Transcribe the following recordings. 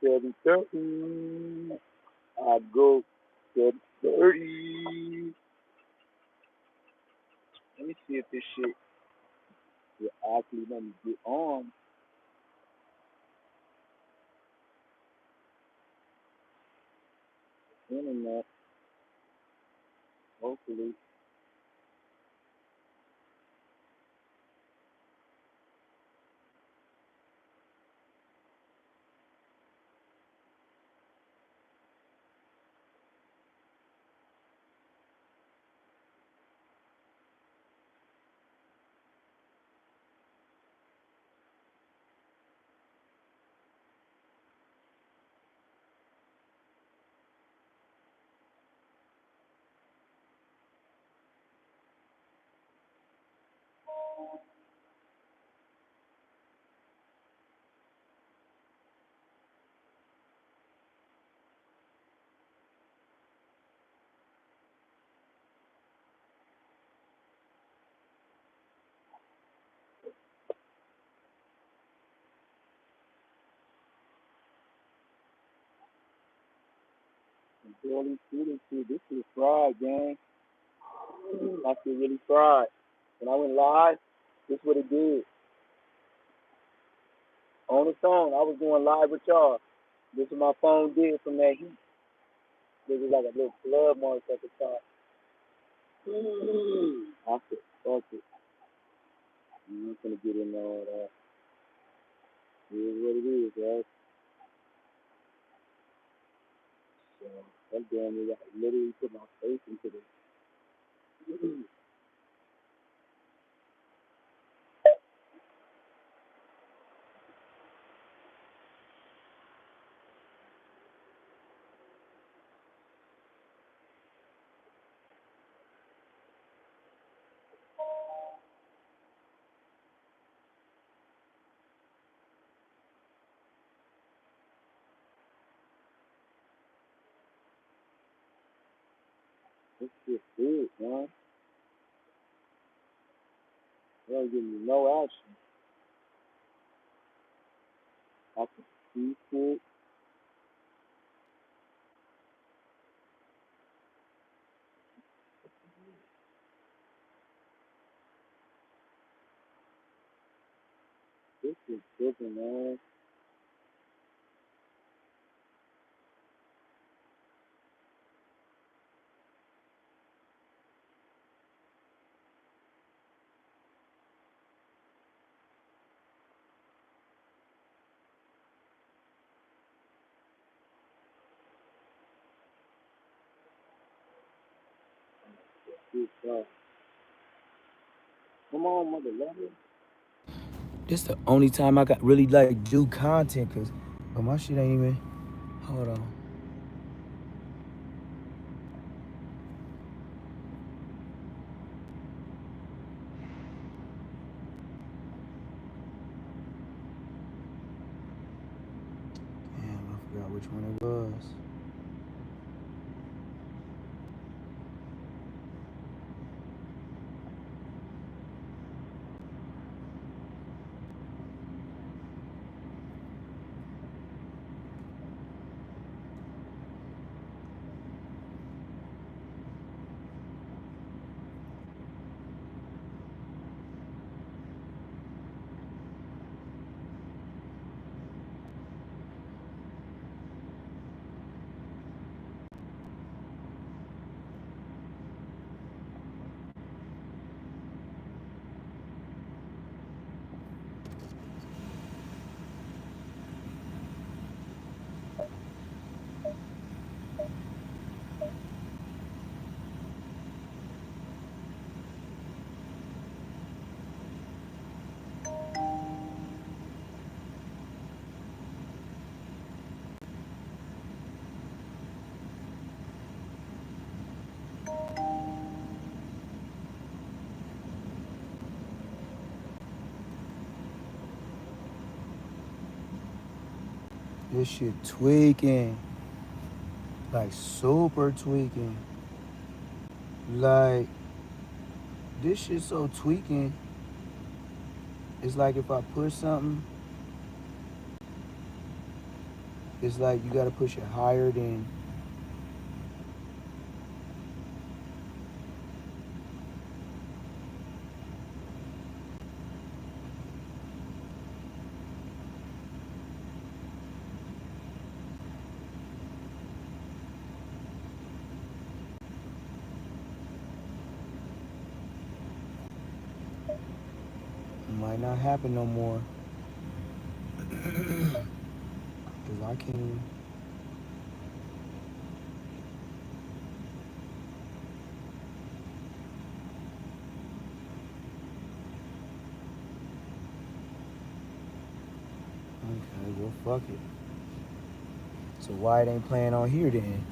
7:30. I go 7:30. Let me see if this shit will actually let me get on the internet. Hopefully. Barely see this shit. This is fried, gang. I feel really fried. When I went live, this what it did. On the phone, I was going live with y'all. This is what my phone did from that heat. There was like a little blood mark at the top. I said, fuck it. I'm not gonna get in all that. It is what it is, right? So that damn me, I literally put my face into this. This shit big, man. They don't give me no action. I can see it. This is different, man. This Come on, mother lover. This the only time I got really like do content, cause oh, my shit ain't even. Hold on. Damn, I forgot which one it was. This shit tweaking, like super tweaking. Like this shit so tweaking. It's like if I push something, It's like you gotta push it higher than. Might not happen no more. Cause I can't even. Okay, well fuck it. So why it ain't playing on here then?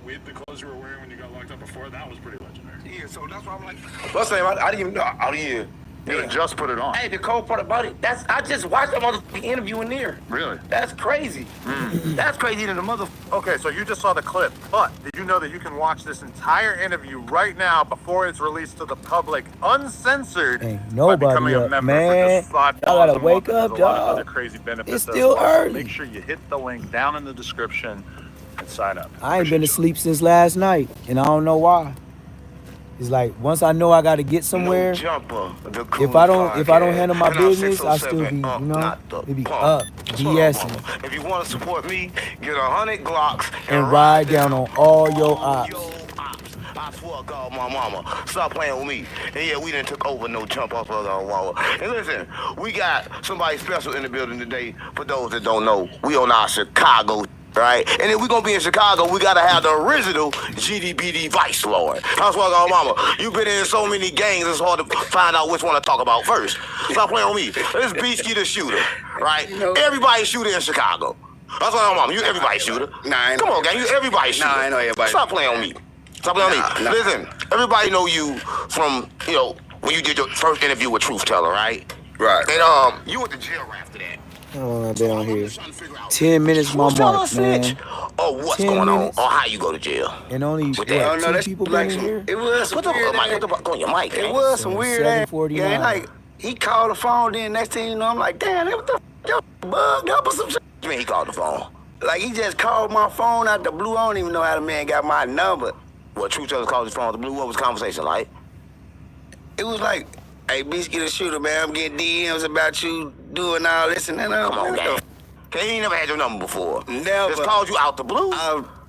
With the clothes you were wearing when you got locked up before, that was pretty legendary. Yeah, so that's why I'm like, what's the name? I didn't even know. Oh, yeah. You just put it on. Hey, the cold part about it, I just watched that motherfucking interview in there. Really? That's crazy. That's crazy than the mother. Okay, so you just saw the clip, but did you know that you can watch this entire interview right now before it's released to the public, uncensored, Ain't by nobody becoming a up, member man. for just $5 Y'all gotta a month, wake and up, there's a lot of dog. other crazy benefits It's as still well. So early. make sure you hit the link down in the description and sign up. I ain't been to sleep since last night, and I don't know why. It's like once I know I got to get somewhere, No jumper, if I don't handle my business, I still be, it be up, BSing, If you want to support me, get 100 Glocks and ride down on all your ops. I swear to God, my mama, stop playing with me. And yeah, we didn't took over no jump off of our wall. And listen, we got somebody special in the building today. For those that don't know, we on our Chicago. Right? And if we're going to be in Chicago, we got to have the original GDBD Vice Lord. That's why, God, mama, you've been in so many gangs, it's hard to find out which one to talk about first. Stop playing with me. This Beachkey the shooter, right? Everybody shooter in Chicago. That's why, mama, you everybody shooter. Nah, come on, gang, you everybody shooter. Nah, I know everybody. Stop playing on me. Stop playing on me. Listen, everybody know you from, when you did your first interview with Truth Teller, right? Right. And you went to jail after that. How long I been on here? 10 minutes, my mark, man. Or what's 10 going minutes. on, or how you go to jail. And only With what, that. Oh, no, two that's people like been in some, here? it was some What the weird fuck, ass- Mike? Go on your mic, It man. was some weird ass. 7:49. Yeah, like he called the phone. Then next thing you know, I'm like, damn, what the f***, yo, bugged up or some shit. I mean, he called the phone. Like he just called my phone out the blue. I don't even know how the man got my number. What, Truth Teller called his phone the blue? What was the conversation like? It was like, hey, Beachkey the shooter, man. I'm getting DMs about you doing all this and that. Come on, gang. He ain't never had your number before. Never. Just called you out the blue.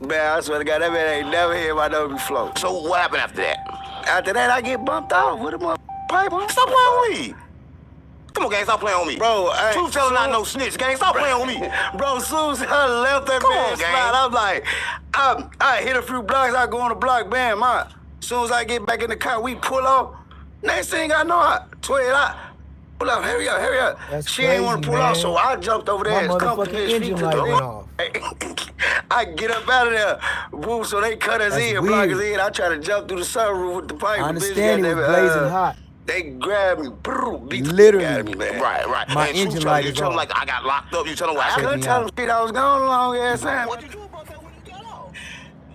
Man, I swear to God, that man ain't never heard my number before. So what happened after that? After that, I get bumped off with a motherfucking pipe. Stop playing with me. Come on, gang, stop playing with me. Bro, Truth Teller not no snitch, gang. Stop playing with me. Bro, soon as I left that Come man on, gang. spot, I'm like, I hit a few blocks, I go on the block, bam, as soon as I get back in the car, we pull off. Next thing I know, pull up, hurry up. That's She ain't want to crazy, pull off, man. so I jumped over there My and cuffed motherfucking his feet engine to light the went off. I get up out of there, boom, so they cut us That's in, block us weird. in. I try to jump through the sunroof with the pipe. I the bitch understand it got was that, blazing hot. They grabbed me, beat the Literally. fuck out of me, man. Right. My And engine Truth light Teller, you is tell him on. like I got locked up. You tell him what I happened. couldn't tell them shit I was gone a long ass time. What you do about that when you got off?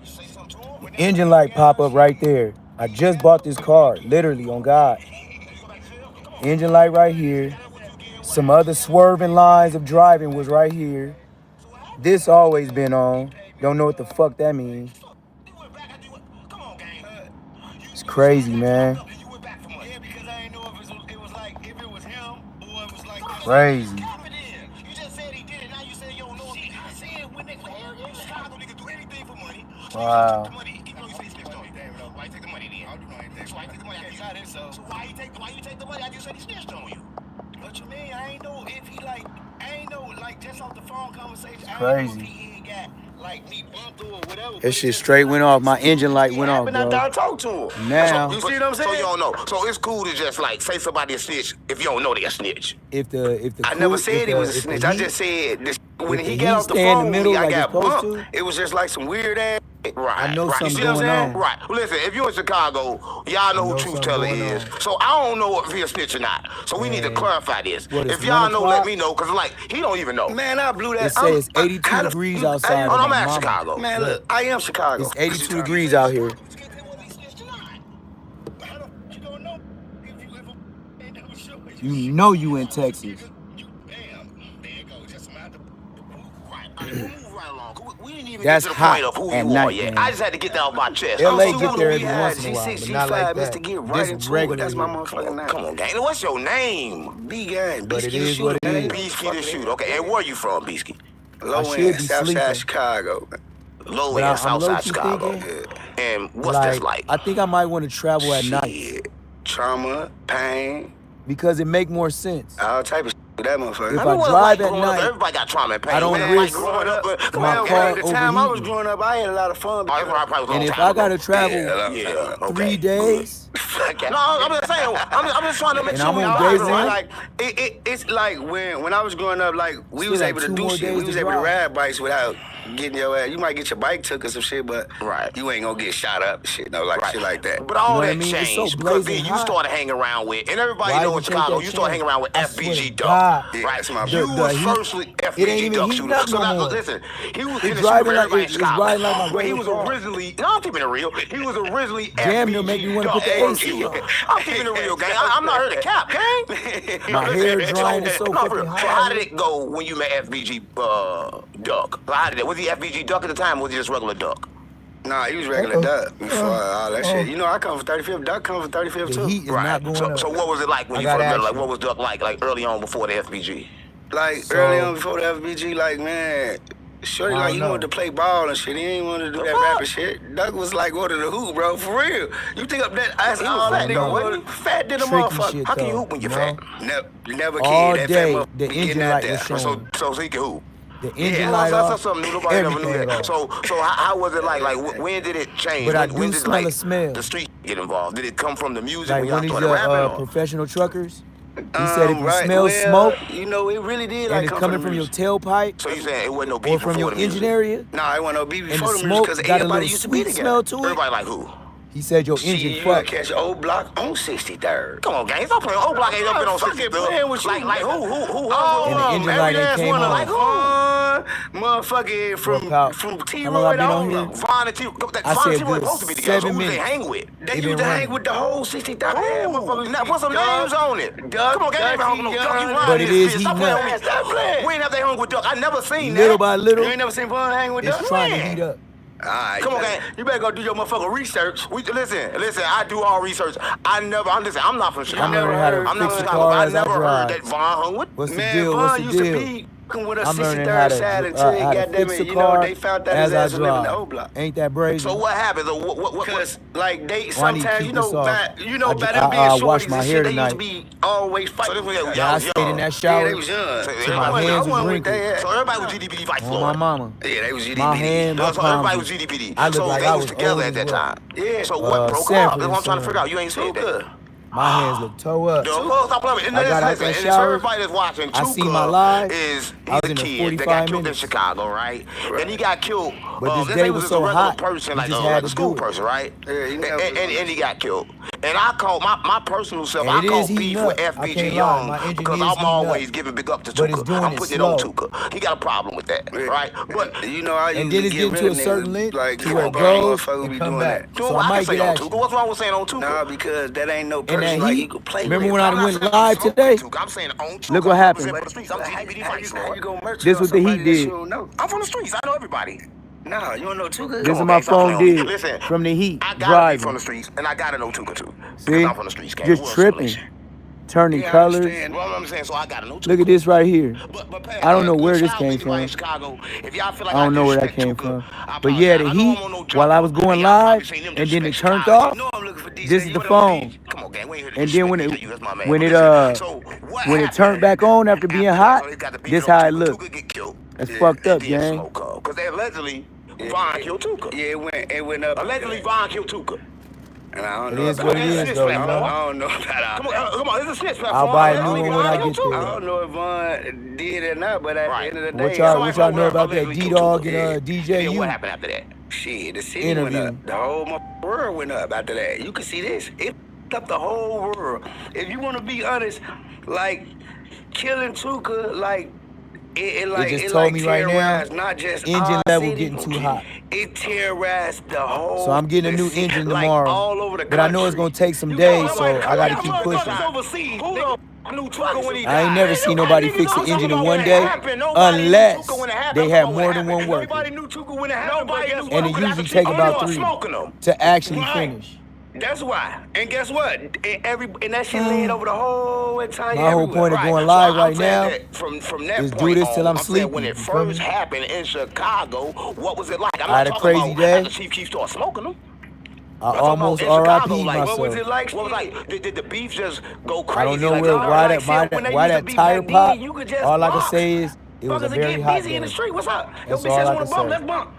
You say something to him? Engine light pop up right there. I just bought this car, literally, on God. Engine light right here. Some other swerving lines of driving was right here. This always been on. Don't know what the fuck that means. It's crazy, man. Crazy. Wow. Why you take the money? I just said he snitched on you. What you mean? I ain't know if he like just off the phone conversation. Crazy. I ain't know if he ain't got like me bumped or whatever. That shit straight went off. My engine light went off, After bro. I talked to him. Now- you see what I'm saying? So you don't know. So it's cool to just like say somebody a snitch if you don't know they a snitch. If the I never cool- said if he the- was a if the snitch. I heat- just said this, when if he the got heat off the stay in the phone, middle I like got it's supposed bumped. to. It was just like some weird ass. Right. I know right. something You see what I'm going saying? on. Right. Well, listen, if you're in Chicago, y'all know I know who Truth something Teller going is. on. So I don't know if he a snitch or not. So we need to Man. clarify this. What, it's If y'all 1 know, o'clock? let me know, because like he don't even know. Man, I blew that. It says 82 degrees outside. Oh, I'm my at mama. Chicago. Man, look, I am Chicago. It's 82 degrees out here. How the fuck you gonna know if ain't never showed You shit? know you in Texas. Bam, there you go. Just a matter. Right. All right, we'll move right along. We didn't even That's get to the hot point of who at you are night, yet. gang. I just had to get that off my chest. LA So get what there do every we once have? in a while, G6, but not like G5, Mr. that. Get right This into it. regular That's my here. motherfucking name. Come on, gang. What's your name? B-Gang. But it Beastie the is what Shooter, it gang. is. Beastie the Shooter. Okay, and where you from, Beastie? I Low should end, be Southside sleeping. Chicago. Low But end, I'm Southside low-key Chicago. thinking, Yeah. And what's this like? I think I might want to travel at night Shit. Trauma, pain, because it make more sense. all type of shit. That motherfucker. If I know I what drive it's like at growing up. night, Everybody got trauma and pain. I don't man. risk Like growing up, my car the time I was overheating. growing up, I had a lot of fun. Oh, that's probably was a And long if time I ago. gotta travel Yeah, okay. 3 days, No, I'm just saying. I'm just trying to make And sure I'm we on all day right. one. Like it's like when I was growing up, like we Still was like able to 2 do more shit. days We to was able to drive. ride bikes without getting your ass. You might get your bike took or some shit, but you ain't gonna get shot up and shit. No, like shit like that. But all You know what I that mean? It's so changed because blazing then you hot. started hanging around with, and everybody Why know even in take Chicago, that you started hanging around with chance? I swear FBG to Duck. God. Yeah, that's my The You was heat- firstly it ain't FBG even Duck heating shooter. up So no now, more. listen, he was It's in the driving for like- everybody in it's Chicago. riding like my But he regular was car. originally, no, I'm keeping it real. He was originally Damn near FBG make me wanna Duck put the first AC shooter. on. I'm keeping it real, gang. I'm not here to cap, gang. My hair drying is so No, for fucking real. hot. So how did it go when you met FBG Duck? How did it? Was he FBG Duck at the time, or was he just regular Duck? Nah, he was regular Duck before all that shit. You know, I come from 35th. Duck come from 35th The too. heat is not going up. So what was it like when I you got first met him? Like action. what was Duck like early on before the FBG? Like So- early on before the FBG, like man. Shorty, I like, don't he know. wanted to play ball and shit. He ain't want to do that rapping shit. Duck was like, go to the hoop, bro, for real. You think up that, that's all that nigga was fat than a Tricky motherfucker. shit, How can you though, hoop when you're you fat? know? Never All kid. That day, fat the motherfucker be engine getting out light there. was showing. So he can hoop. The engine Yeah, light that's off, something new. Nobody never knew everything that. off. So how was it like? Like when did it change? But I when do did smell like a smell. the street get involved? Did it come from the music Like when one y'all of these started rapping? Or? professional truckers, he said if you smell well, smoke you know, it really did and like it's come coming from from your music. tailpipe So you saying it wasn't no beef or from before your the music? engine area, Nah, it wasn't no beef and before the the music smoke because got a everybody little used to be sweet together. smell to it, Everybody like who? he said your Shit, engine you gotta fucked. catch old block on 63rd. Come on, gang. Stop playing. Old block ain't up on 63rd. Like who? And the engine light ain't came on. Like who? Motherfucking from How T-Roy long I to been on all here? of them. Vaughn and T-Roy. I Vaun and said T-Roy good supposed to be together. So 7 who they minutes. hang with? They been used to hang running. with the whole 63rd. Now put some names on it. Duck. Come on, gang. Ain't hung with no Duck. You lying But it this is bitch. heating Stop playing up. with me. Stop playing. We ain't have they hung with Duck. I never seen that. Little by little, You ain't never seen Vaughn hang with it's Duck? trying to Man. heat up. Alright, come on, gang. You better go do your motherfucking research. Listen. I do all research. I'm not from Chicago. I'm learning how to I'm not fix from the Chicago. car but I as I never heard drive. that Vaughn hung with. What's the Man, deal? Vaughn What's the used to deal? be with a I'm learning 63rd how to side until he got them. fix the You car know, they found out as his I ass was living in the drive. old block. Ain't that brazen? So what happens? What? Because like they Well, I need to sometimes keep you know this off. by I them being wash shorties my and hair shit, they used to tonight. be always fighting. So this was Yeah, I stayed in that shower Yeah, they was young. till my hands was wrinkled. So everybody was GDPD fight On Floyd. my mama. Yeah, they was GDPD. My hand, my So everybody palms was GDPD. I look so like they I was was together old at as that well. time. Yeah. So what broke Sanford up? That's and what I'm trying to Son. figure out. You ain't said that. My hands look toe up. Stop playing. And I got out listen, that and shower. everybody that's watching, I seen my live. is I was he's a in there kid that 45 got killed in minutes. Chicago, right? And he got killed. But this let's day say was just so a regular hot, person, you like just a, had like to a school do it. person, right? And he got killed. And I called my personal self. And I it is called heating beef up. with I FBG can't lie. Young My engine because is I'm heating always up. giving big up to But it's Tuka. doing I'm it putting it on slow. Tuka. He got a problem with that, right? But you know, I And then it's getting to a certain length to where it goes and come back. So I might say get on action. Tuka. What's wrong with saying on Tuka? Nah, because that ain't no And person that like heat, you can play remember with. when I'm I not went saying live smoke today? with Tuka. I'm saying on Tuka. Look what happened. I'm from the streets. I'm GDPD fights, Lord. This what the heat did. I'm from the streets. I know everybody. Nah, you don't know Tuka? This is my phone did from the heat, I gotta be driving. from the streets, and I gotta know Tuka too. See? I'm from the streets, gang. Just Who else tripping. relation? Turning Yeah, colors. I understand. Well, I'm saying, so I gotta know Tuka. Look at this right here. But I don't know where this shout out came to anybody in from. Chicago. If y'all feel like I don't know where that disrespect came Tuka, from. I But yeah, the apologize. I know heat, I'm on no while I was jumper, going and y'all probably live, seen them and then it disrespect turned Chicago. off, No, I'm looking for DJ. this is You the know phone. DJ. Come on, gang. We ain't here to And then when disrespect DJ. That's my man. when But it listen, so what when it happened turned back on after being hot, so they got the beat this up how it Tuka. looked. Tuka get killed. That's fucked up, Then gang. smoke because they allegedly Vaughn killed Tuka. Yeah, it went up. Allegedly Vaughn killed Tuka. And I don't It know is about what it that. is, though, you I know? don't know about that. Come on, it's a snitch platform. I'll buy a new one when I get I there. don't know if Vaughn did or not, but at the end of the day, What y'all know about that D-Dog and DJU? What happened after that? Shit, the city interview? went up. The whole world went up after that. You can see this. It up the whole world. If you want to be honest, like killing Tuka, like it just told me right now, not just engine our level city. getting too hot. It terrorized the whole. So I'm getting a new city, engine like tomorrow. all over the But I know it's country. gonna take some You days, got so I gotta nobody keep pushing. overseas. Who the knew Tuka when he I ain't died? never seen nobody fix the engine in one day unless they have more than one worker. Nobody knew Tuka when it happened. Nobody knew And it Tuka. usually take about 3 smoking them. to actually Right. finish. That's why. And guess what? And that shit laid over the whole entire. My whole point of Right. going So live I'm right saying now that from that is do point this on, till I'm I'm saying when sleepy. it You feel me? first happened in Chicago, what was it like? I'm I had not a talking crazy about day. after Chief Keef started smoking them. I I'm talking almost about in Chicago, RIP'd like, myself. what was it like? What was like? Did the beef just go crazy? I don't know like, where, no, why like, why that tire pop. All I can say is it was a Fuckers very get hot busy in the day. street. What's up? Yo, That's bitch, all just I wanna can bump. say. Let's bump.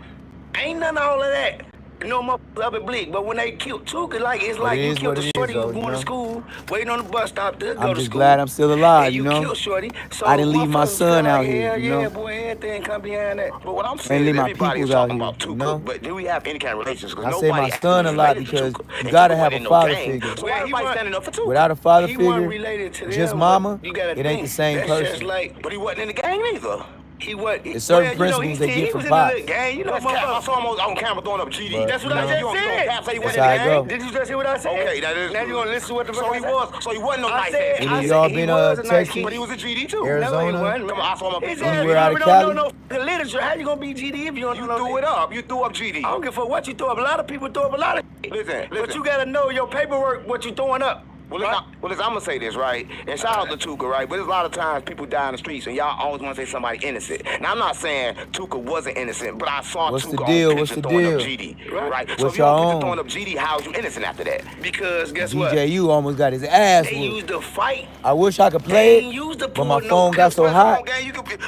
Ain't none of all of that. No motherfuckers up at Bleak, but when they killed Tuka, like it's But like it you is killed what the it shorty is, who though, was you going to know? school, waiting on the bus stop to go I'm to just school. glad I'm still alive, and you you know? killed shorty. So I didn't leave my motherfuckers son feel out like, here, hell you yeah, know? boy, everything come behind that. But what I'm Ain't saying leave is my everybody is peoples out talking here, about you Tuka, know? but do we have any kind of relations? Because I say nobody my son a actually lot related to because Tuka. you And gotta Tuka have wasn't a in no father gang, figure. so everybody standing up for Tuka. Without a father He wasn't figure, related to just them, mama, but you gotta it ain't think. the same That's just person. like, But he wasn't in the gang either. he was. There's certain Well, you know, principles they get he from was in the pops. little gang. You know, That's cap. I motherfucker. saw him on camera throwing up GD. But, That's what you I know, just You said. Cap say he that's wasn't how in I the gang. go. Did you just hear what I said? Okay, that is Now you good. gonna listen to what the fuck So I he said? was. So he wasn't no I nice said, ass Any I of kid. y'all said been he was a nice Texas? kid. But he was a GD too. Arizona? No, he wasn't. Come on, I saw him up in His Anywhere ass, out you of don't know Cali? no literature. How you gonna be GD if you don't You know no threw it up. You threw up GD. I don't give a fuck what you throw up. A lot of people throw up a lot of shit. Listen. But you gotta know your paperwork, what you throwing up. Well, listen, I'm gonna say this, right? And shout out to Tuka, right? But there's a lot of times people die in the streets, and y'all always want to say somebody innocent. Now, I'm not saying Tuka wasn't innocent, but I saw What's the Tuka deal? on What's picture the throwing deal? up GD, right? So What's if you're on y'all picture on? throwing up GD, how's you innocent after that? Because guess what? DJU almost got his ass They whooped. used to fight. I wish I could They play ain't it, used to but pull my no phone got so pistol. hot.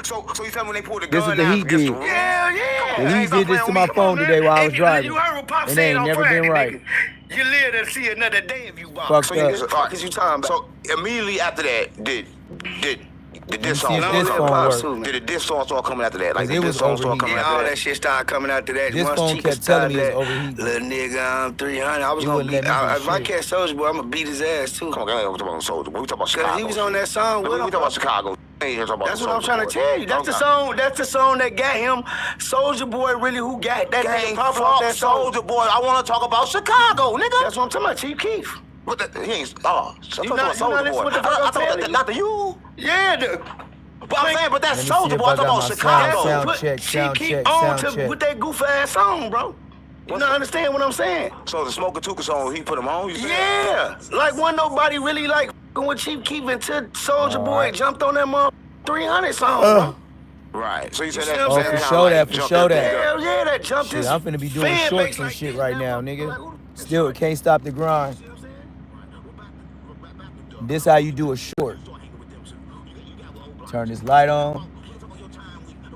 So you tell me when they pulled the This gun is the out Heat against the did. rules? Yeah, yeah. The Heat did this to my phone today while I was driving. You heard what Pop And they said ain't on never Friday, been right. nigga. You live to see another day if you box. Fucked So up. you, Fuck is you talking about? So immediately after that, did Let me this see song if start this coming? phone Pop work. Did the diss song start coming after that? Like 'Cause the it diss was song start overheating. coming Yeah, after all that? that shit started coming after that. This Once phone Chica kept telling me started it's that, overheating. little nigga, I'm 300. I was It gonna wouldn't beat. let me do If I shit. catch Soulja Boy, I'm gonna beat his ass too. Come on, guys, we talking about Soulja Boy. We talking about Cause Chicago. he was on that song We with talking him. about Chicago. We ain't here talking about That's the what I'm Soulja trying Boy. to tell you. That's the song. That's the song that got him. Soulja Boy really who got that Gang, nigga popular off fuck that song. Soulja Boy. I want to talk about Chicago, nigga. That's what I'm talking about. Chief Keef. What the, he ain't, oh, I'm You talking about not Soulja listen Boy. what the fuck I I'm thought telling that, you? not to you. Yeah, But I'm saying, but that's Let me see Soulja if Boy. I I'm talking got about my Chicago. sound put check, sound Chief check, Keef on sound to check. with that goof ass song, bro. You not understand what I'm saying? So the Smoker Tuka song, he put him on. You said? Yeah, like wasn't nobody really like f***ing with Chief Keef until Soulja Boy Alright. jumped on that mother 300 song, bro. Right. So you said You that. see what I'm Oh, saying? for Kinda sure that, for jumped sure that thing that. up. Hell yeah, that jumped Shit, his I'm finna be doing fan shorts base and like shit this, right that now, motherfucker, nigga. like, who the- Still, it can't stop the grind. This how you do a short. Turn this light on,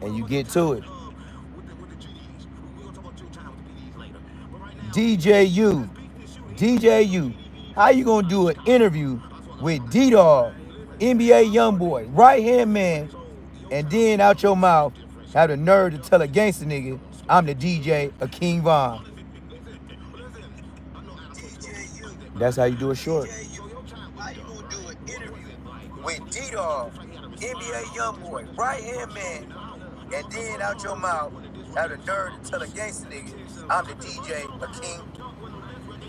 and you get to it. DJU, how you gonna do an interview with D-Dog, NBA YoungBoy, right-hand man, and then out your mouth have the nerve to tell a gangster nigga, I'm the DJ of King Von. That's how you do a short. How you gonna do an interview with D-Dog, NBA YoungBoy, right-hand man, and then out your mouth have the nerve to tell a gangster nigga, I'm the DJ of King.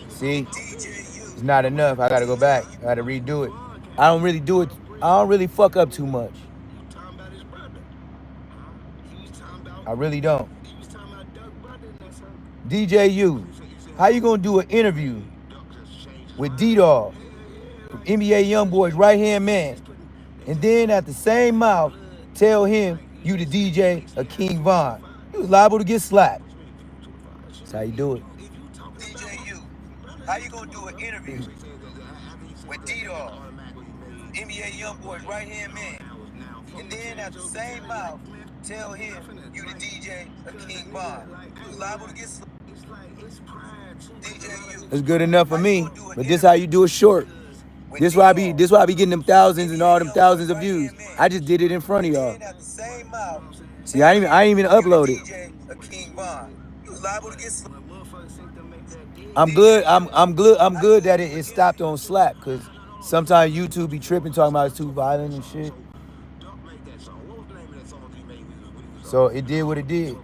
See, it's not enough. I gotta go back. I gotta redo it. I don't really do it. I don't really fuck up too much. I really don't. DJU, how you gonna do an interview with D-Dog, NBA YoungBoy's right-hand man, and then at the same mouth tell him you the DJ of King Von? You was liable to get slapped. That's how you do it. DJU, how you gonna do an interview with D-Dog, NBA YoungBoy's right-hand man, and then at the same mouth tell him you the DJ of King Von? You liable to get slapped. DJU. It's good enough for me, but this how you do it short. This why I be getting them thousands and all them thousands of views. I just did it in front of y'all. See, I ain't even upload it. I'm good that it stopped on slap, cause sometimes YouTube be tripping talking about it's too violent and shit. So it did what it did.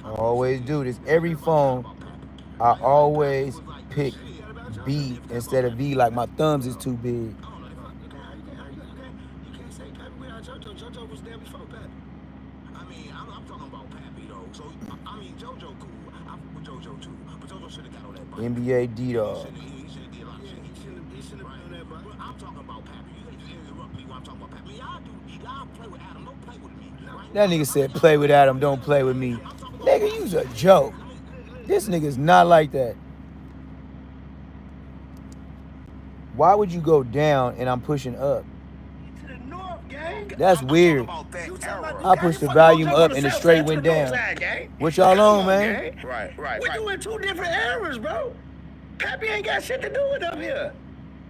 I always do this. Every phone, I always pick B instead of V. Like my thumbs is too big. NBA D-Dog. That nigga said, play with Adam, don't play with me. Nigga, you's a joke. This nigga's not like that. Why would you go down and I'm pushing up? That's weird. I pushed the volume up and it straight went down. What y'all on, man? Right. We doing two different eras, bro. Pappy ain't got shit to do with up here.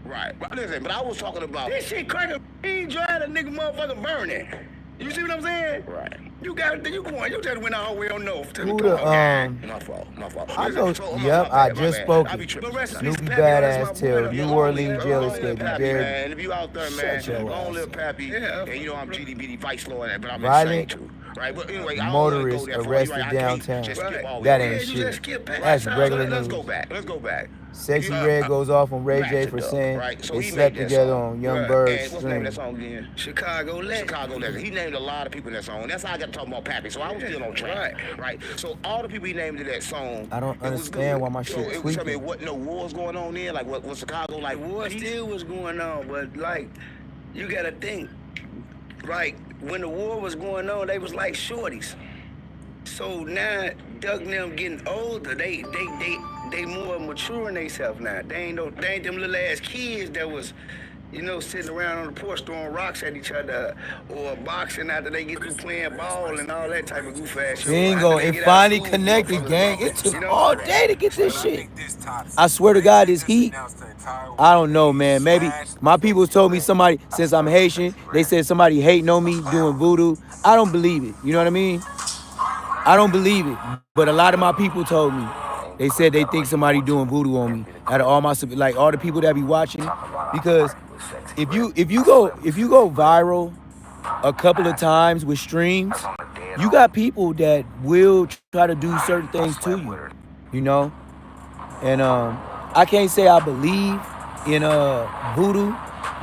Right. But listen, but I was talking about. This shit cracking. He drive a nigga motherfucker burning. You see what I'm saying? Right. You just went all the way on north to Who the My fault. I know. Yep, I just spoke it. Snoopy Badass Tail, New Orleans jail escape. Man, if you out there, man, Shut your long ass live up. Pappy. Yeah. And you know I'm GDBD Vice Lord, but I'm Violent insane too. Right, but anyway, I motorist don't wanna go there arrested for you, right? I can't downtown. just skip all That the way. ain't you shit. just skip past That's that. regular Let's news. go back. Sexy Red goes off on Ray back J to for Doug, saying right? So they he slept made that together song. on Young Right. Bird's And what's the name of that stream. song again? Chicago Legend. Chicago Legend. He named a lot of people in that song. That's how I got to talking about Pappy. So I was still on track. Right. So all the people he named in that song. I don't it was understand good. why my So shit it was, I tweaking. mean, what no wars going on there? Like what was Chicago like? War still was going on, but like, you gotta think, right? When the war was going on, they was like shorties. So now, Doug and them getting older, they more mature in themselves now. They ain't them little ass kids that was, sitting around on the porch throwing rocks at each other or boxing after they get through playing ball and all that type of goof ass shit. Bingo, it finally connected, gang. It took all day to get this shit. I swear to God, this heat. I don't know, man. Maybe my people told me somebody, since I'm Haitian, they said somebody hating on me doing voodoo. I don't believe it. You know what I mean? I don't believe it. But a lot of my people told me. They said they think somebody doing voodoo on me. Out of all my like all the people that be watching, because if you go viral a couple of times with streams, you got people that will try to do certain things to you, you know. And I can't say I believe in voodoo,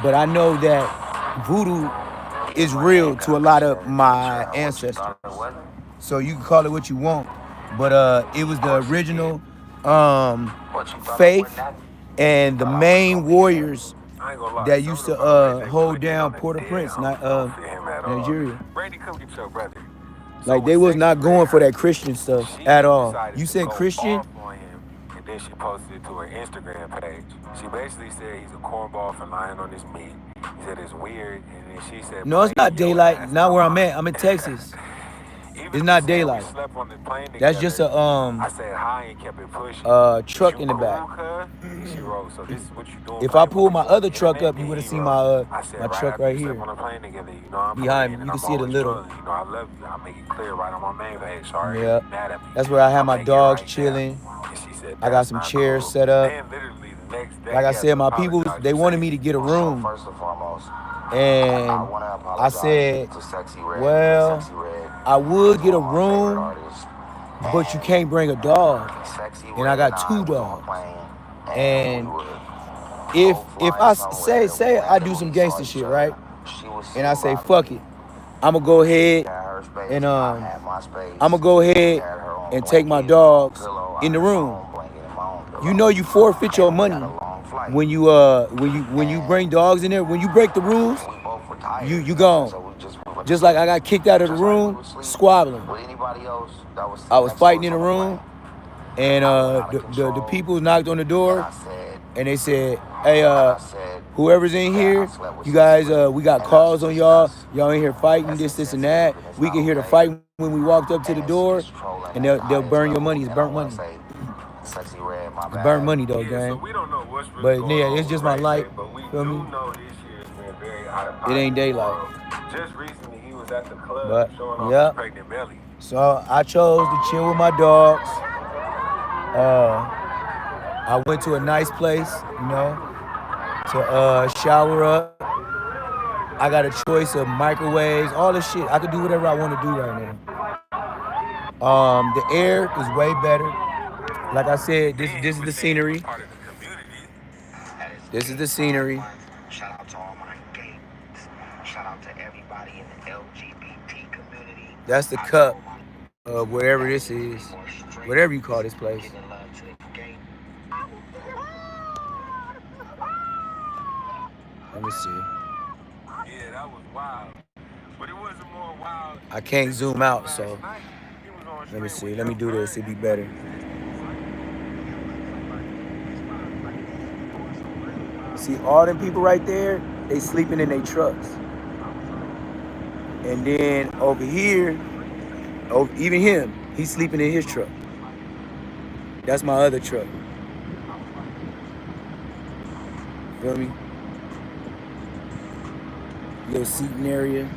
but I know that voodoo is real to a lot of my ancestors. So you can call it what you want, but it was the original faith and the main warriors that used to hold down Port-au-Prince, Nigeria. Like they was not going for that Christian stuff at all. You said Christian? And then she posted it to her Instagram page. She basically said he's a cornball for lying on his meat. He said it's weird, and then she said, no, it's not daylight. Not where I'm at. I'm in Texas. It's not daylight. That's just a I said hi and kept it pushing. truck in the back. She wrote, so this is what you doing. If I pulled my other truck up, you would have seen my my truck right here. Behind me, you can see it a little. I love you. I make it clear right on my main page. Sorry. Yeah, that's where I have my dogs chilling. I got some chairs set up. Like I said, my people, they wanted me to get a room. And I said, well, I would get a room, but you can't bring a dog. And I got 2 dogs. And if I say I do some gangster shit, right? And I say, fuck it. I'm gonna go ahead and take my dogs in the room. You know you forfeit your money when you bring dogs in there. When you break the rules, you gone. Just like I got kicked out of the room, squabbling. I was fighting in the room, and the people knocked on the door, and they said, "Hey, whoever's in here, you guys, we got calls on y'all. Y'all in here fighting this, and that. We can hear the fight when we walked up to the door, and they'll burn your money. It's burnt money. It's burnt money though, gang. But yeah, it's just my light. Feel me? It ain't daylight. Just recently, he was at the club But showing off yeah. his pregnant belly. So I chose to chill with my dogs. I went to a nice place, to shower up. I got a choice of microwaves, all this shit. I could do whatever I want to do right now. The air is way better. Like I said, this is the scenery. Part of the community. This is the scenery. Shout out to all my gays. Shout out to everybody in the LGBT community. That's the cup of wherever this is, whatever you call this place. Giving love to the gay. Let me see. Yeah, that was wild. But it wasn't more wild. I can't zoom out, so Last night, he was on let me stream see. with Let me Young do this. It'd be Berg. better. See, all them people right there, they sleeping in their trucks. And then over here, even him, he's sleeping in his truck. That's my other truck. Feel me? Little seating area.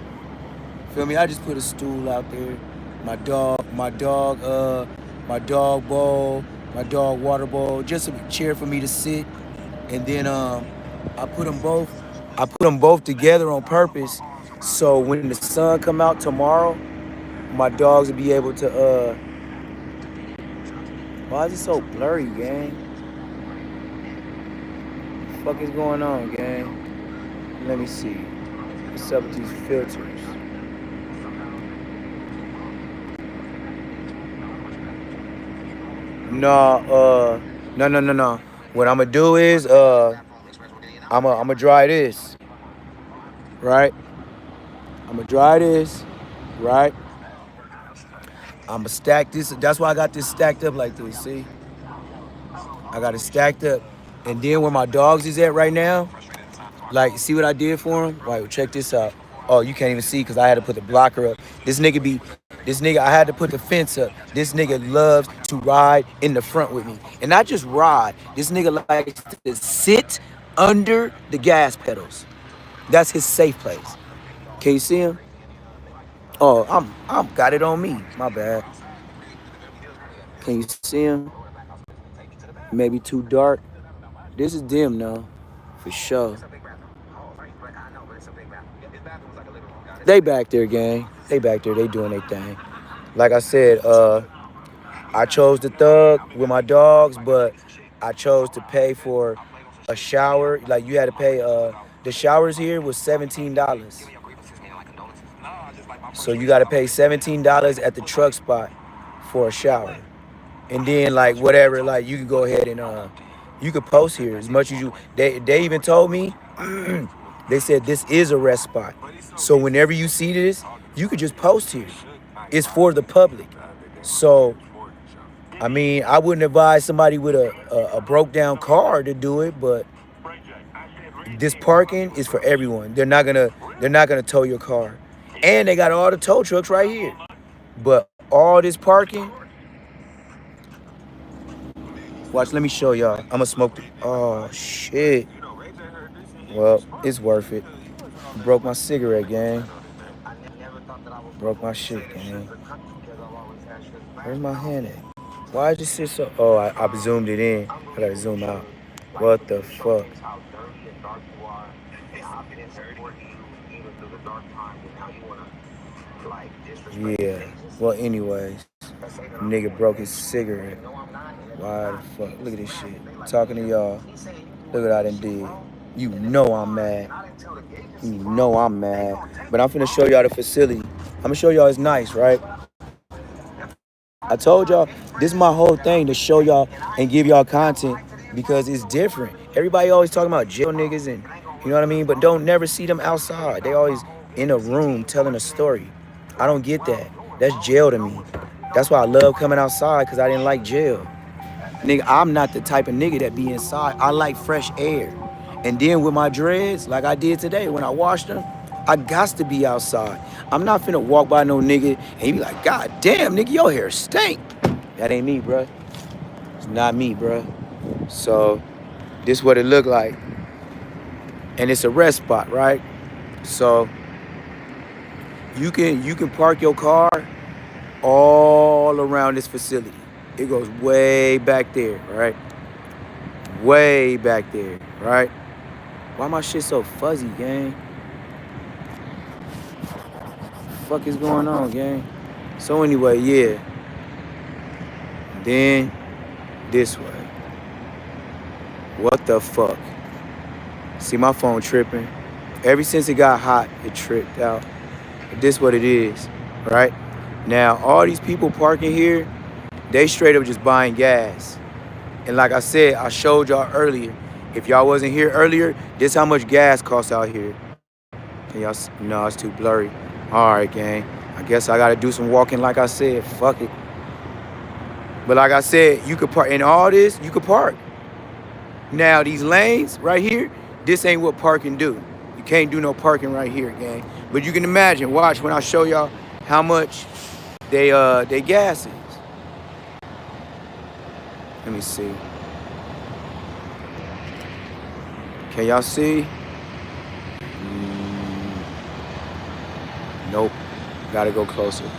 Feel me? I just put a stool out there. My dog bowl, my dog water bowl, just a chair for me to sit. And then I put them both. I put them both together on purpose, so when the sun come out tomorrow, my dogs will be able to. Why is it so blurry, gang? What the fuck is going on, gang? Let me see. What's up with these filters? No. What I'm gonna do is I'm gonna dry this, right? I'm gonna dry this, right? I'm gonna stack this. That's why I got this stacked up like this. See, I got it stacked up, and then where my dogs is at right now, like, see what I did for him? Right, well, check this out. Oh, you can't even see because I had to put the blocker up. This nigga, I had to put the fence up. This nigga loves to ride in the front with me. And not just ride. This nigga likes to sit under the gas pedals. That's his safe place. Can you see him? Oh, I'm got it on me. My bad. Can you see him? Maybe too dark. This is dim now, for sure. They back there, gang. They back there. They doing their thing. Like I said, I chose the thug with my dogs, but I chose to pay for a shower. Like, you had to pay. The showers here was $17. So you got to pay $17 at the truck spot for a shower. And then, like, whatever, like, you can go ahead and you could post here as much as you. They even told me. They said this is a rest spot. So whenever you see this, you could just post here. It's for the public. So, I mean, I wouldn't advise somebody with a broke down car to do it, but this parking is for everyone. They're not gonna tow your car. And they got all the tow trucks right here. But all this parking, watch, let me show y'all. I'ma smoke oh shit. Well, it's worth it. Broke my cigarette, gang. Broke my shit, gang. Where's my hand at? Why is this shit so? Oh, I zoomed it in. I gotta zoom out. What the fuck? Yeah. Well, anyways, nigga broke his cigarette. Why the fuck? Look at this shit. Talking to y'all. Look what I done did. You know I'm mad. You know I'm mad. But I'm finna show y'all the facility. I'm gonna show y'all it's nice, right? I told y'all this is my whole thing, to show y'all and give y'all content, because it's different. Everybody always talking about jail niggas, and you know what I mean, but don't never see them outside. They always in a room telling a story. I don't get that. That's jail to me. That's why I love coming outside, because I didn't like jail. Nigga, I'm not the type of nigga that be inside. I like fresh air. And then with my dreads, like I did today when I washed them, I got to be outside. I'm not finna walk by no nigga and he be like, God damn, nigga, your hair stink. That ain't me, bruh. It's not me, bruh. So this what it look like. And it's a rest spot, right? So you can park your car all around this facility. It goes way back there, right? Way back there, right? Why my shit so fuzzy, gang? Fuck is going on, gang? So anyway, yeah. Then this way. What the fuck? See my phone tripping. Ever since it got hot, it tripped out. But this what it is, right? Now, all these people parking here, they straight up just buying gas. And like I said, I showed y'all earlier. If y'all wasn't here earlier, this how much gas costs out here. Can y'all no, it's too blurry. All right, gang. I guess I gotta do some walking like I said. Fuck it. But like I said, you could park in all this, you could park. Now these lanes right here, this ain't what parking do. You can't do no parking right here, gang. But you can imagine, watch when I show y'all how much they gas is. Let me see. Can y'all see? Nope. Gotta go closer.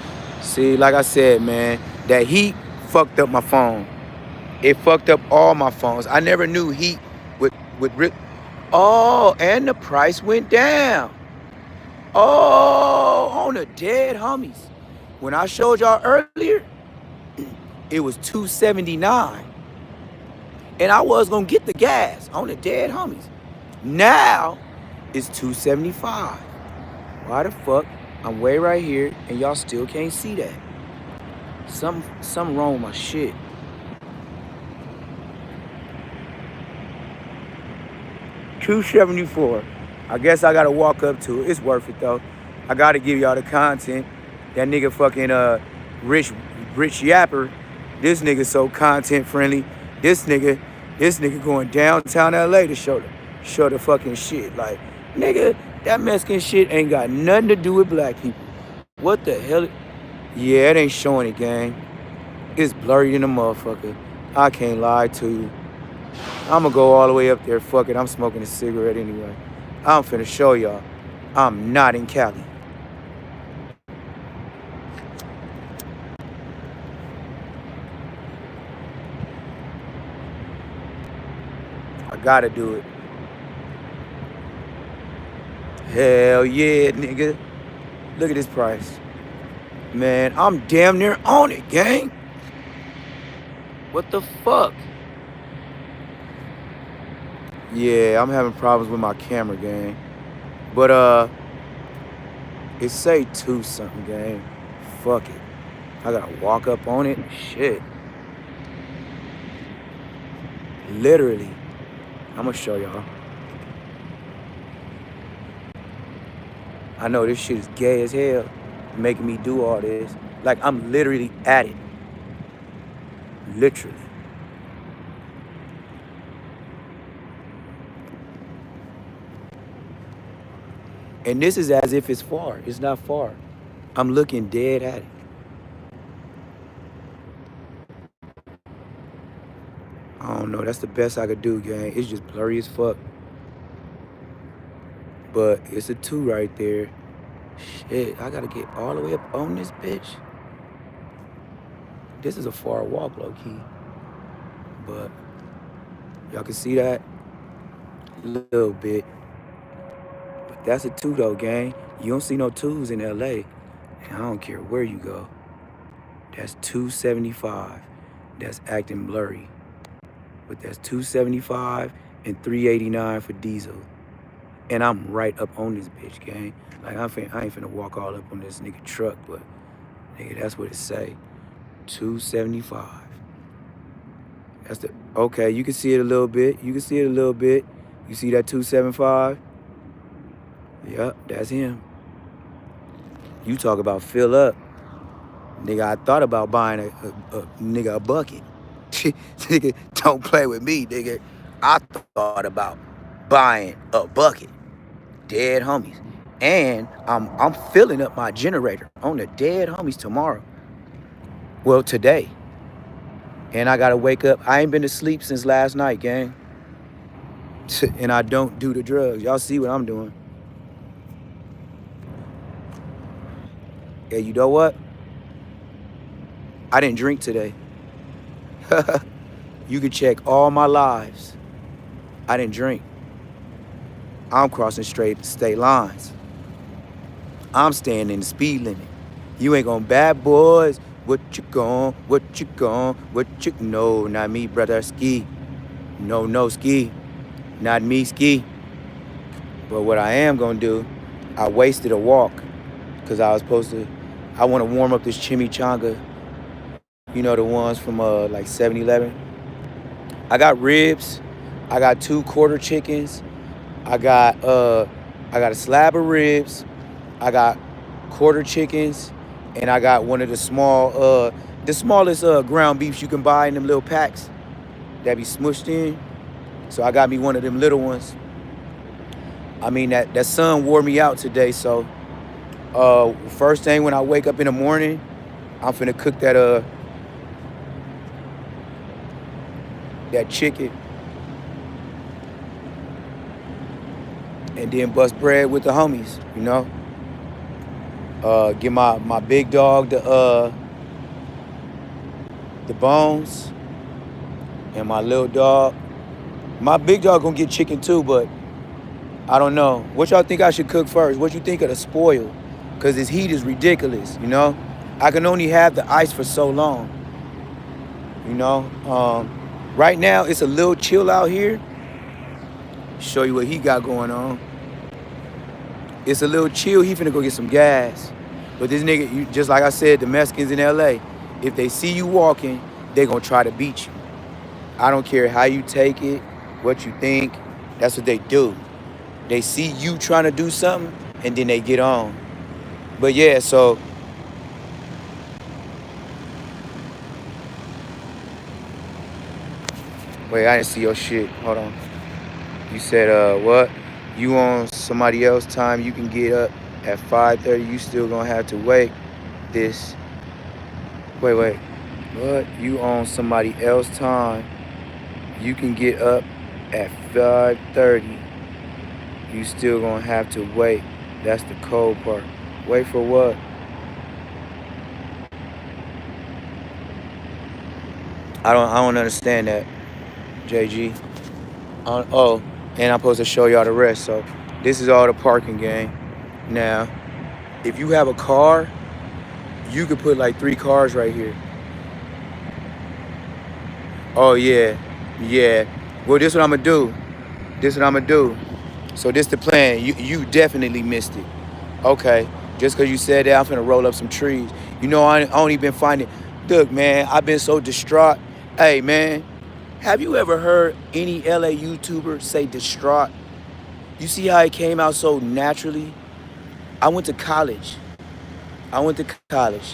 See, like I said, man, that heat fucked up my phone. It fucked up all my phones. I never knew heat would rip. Oh, and the price went down. Oh, on the dead homies. When I showed y'all earlier, it was $2.79. And I was gonna get the gas on the dead homies. Now it's $2.75. Why the fuck? I'm way right here and y'all still can't see that. Something wrong with my shit. $2.74. I guess I gotta walk up to it. It's worth it though. I gotta give y'all the content. That nigga fucking rich yapper. This nigga so content friendly. This nigga going downtown LA to show the fucking shit. Like, nigga, that Mexican shit ain't got nothing to do with black people. What the hell? Yeah, it ain't showing it, gang. It's blurry in the motherfucker. I can't lie to you. I'ma go all the way up there. Fuck it, I'm smoking a cigarette anyway. I'm finna show y'all. I'm not in Cali. I gotta do it. Hell yeah, nigga. Look at this price. Man, I'm damn near on it, gang. What the fuck? Yeah, I'm having problems with my camera, gang. But it say 2 something, gang. Fuck it. I gotta walk up on it. Shit. Literally. I'm gonna show y'all. I know this shit is gay as hell, making me do all this. Like, I'm literally at it. Literally. And this is as if it's far. It's not far. I'm looking dead at it. I don't know. That's the best I could do, gang. It's just blurry as fuck. But it's a 2 right there. Shit, I gotta get all the way up on this bitch. This is a far walk, low key. But y'all can see that a little bit. But that's a 2 though, gang. You don't see no 2s in LA. And I don't care where you go. That's $2.75. That's acting blurry. But that's $2.75 and $3.89 for diesel. And I'm right up on this bitch, gang. Like, I ain't finna walk all up on this nigga truck, but nigga, that's what it say. $2.75. That's the, okay, you can see it a little bit. You can see it a little bit. You see that $2.75? Yup, that's him. You talk about fill up. Nigga, I thought about buying a bucket. Nigga, don't play with me, nigga. I thought about buying a bucket. Dead homies. And I'm filling up my generator on the dead homies tomorrow. Well, today. And I gotta wake up. I ain't been to sleep since last night, gang. And I don't do the drugs. Y'all see what I'm doing. Yeah, you know what? I didn't drink today. You can check all my lives. I didn't drink. I'm crossing straight state lines. I'm staying in the speed limit. You ain't gonna bad boys, What you gon', what you, no, not me, brother, ski. No, ski. Not me, ski. But what I am gonna do, I wasted a walk because I want to warm up this chimichanga. You know, the ones from like 7-Eleven. I got ribs. I got 2 quarter chickens. I got uh, I got a slab of ribs. I got quarter chickens, and I got one of the smallest ground beefs you can buy in them little packs that be smushed in. So I got me one of them little ones. I mean that sun wore me out today, so first thing when I wake up in the morning, I'm finna cook that chicken and then bust bread with the homies, you know. Give my big dog the bones, and my little dog. My big dog gonna get chicken too, but I don't know. What y'all think I should cook first? What you think of the spoil? Cause this heat is ridiculous, you know. I can only have the ice for so long, you know. Right now it's a little chill out here. Show you what he got going on. It's a little chill. He finna go get some gas. But this nigga, just like I said, the Mexicans in LA, if they see you walking, they gonna try to beat you. I don't care how you take it, what you think. That's what they do. They see you trying to do something, and then they get on. But yeah, so wait, I didn't see your shit. Hold on. You said what? You on somebody else time? You can get up at 5:30. You still gonna have to wait. This. Wait. What? You on somebody else time? You can get up at 5:30. You still gonna have to wait. That's the cold part. Wait for what? I don't understand that, JG. Oh, and I'm supposed to show y'all the rest. So this is all the parking gang. Now, if you have a car, you could put like 3 cars right here. Oh yeah. Well, this what I'm gonna do. So this the plan. You definitely missed it. Okay. Just because you said that, I'm finna roll up some trees. You know, I only been finding. Look, man, I've been so distraught. Hey, man, have you ever heard any LA YouTuber say distraught? You see how it came out so naturally? I went to college.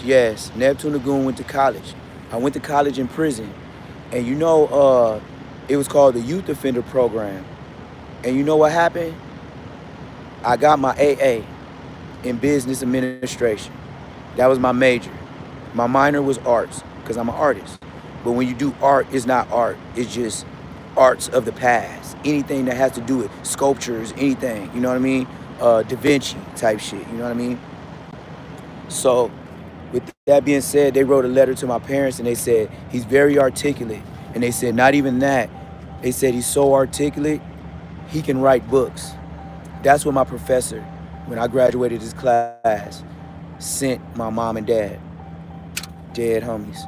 Yes, Neptune Lagoon went to college. I went to college in prison. And you know, it was called the Youth Offender Program. And you know what happened? I got my AA in business administration. That was my major. My minor was arts, because I'm an artist. But when you do art, it's not art. It's just arts of the past. Anything that has to do with sculptures, anything, you know what I mean? Da Vinci type shit, you know what I mean? So, with that being said, they wrote a letter to my parents and they said, he's very articulate. And they said, not even that. They said he's so articulate, he can write books. That's what my professor, when I graduated his class, sent my mom and dad. Dead homies.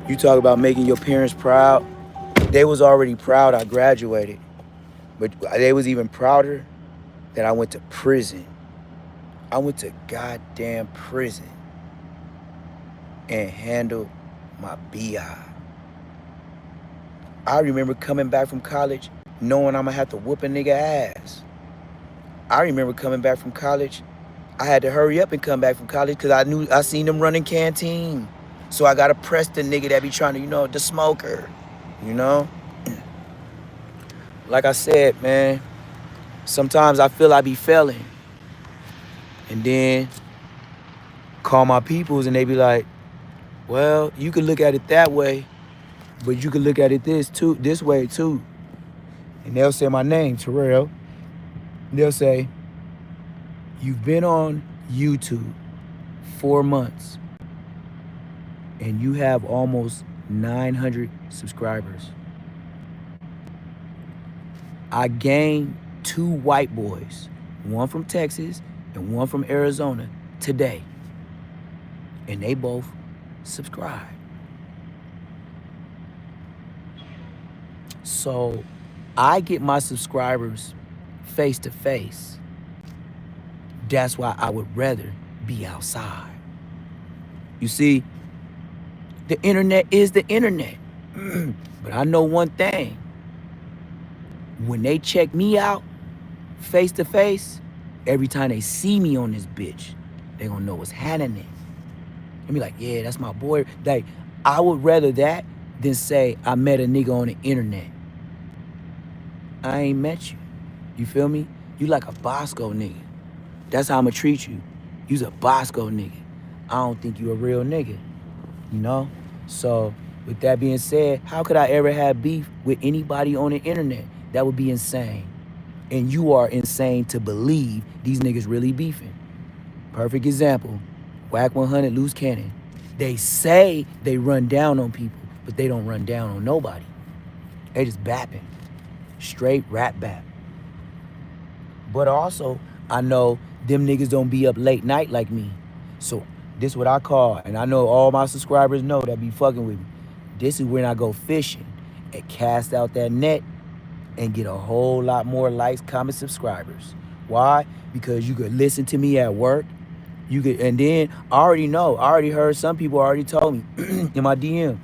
You talk about making your parents proud. They was already proud I graduated. But they was even prouder that I went to prison. I went to goddamn prison and handled my BI. I remember coming back from college knowing I'm gonna have to whoop a nigga ass. I remember coming back from college. I had to hurry up and come back from college because I seen them running canteen. So I gotta press the nigga that be trying to, the smoker, you know? Like I said, man, sometimes I feel I be failing. And then call my peoples and they be like, well, you can look at it that way, but you can look at it this way too. And they'll say my name, Terrell. They'll say, you've been on YouTube 4 months and you have almost 900 subscribers. I gained 2 white boys, one from Texas and one from Arizona today. And they both subscribe. So I get my subscribers face to face. That's why I would rather be outside. You see, the internet is the internet. But I know one thing. When they check me out face to face, every time they see me on this bitch, they gonna know what's happening. And be like, yeah, that's my boy. Like, I would rather that than say I met a nigga on the internet. I ain't met you. You feel me? You like a Bosco nigga. That's how I'ma treat you. You's a Bosco nigga. I don't think you a real nigga. You know? So, with that being said, how could I ever have beef with anybody on the internet? That would be insane. And you are insane to believe these niggas really beefing. Perfect example. Whack 100, loose cannon. They say they run down on people, but they don't run down on nobody. They just bapping. Straight rap bap. But also, I know them niggas don't be up late night like me. So this what I call, and I know all my subscribers know that be fucking with me. This is when I go fishing and cast out that net and get a whole lot more likes, comments, subscribers. Why? Because you could listen to me at work. You could, and then I already know. I already heard some people already told me in my DM.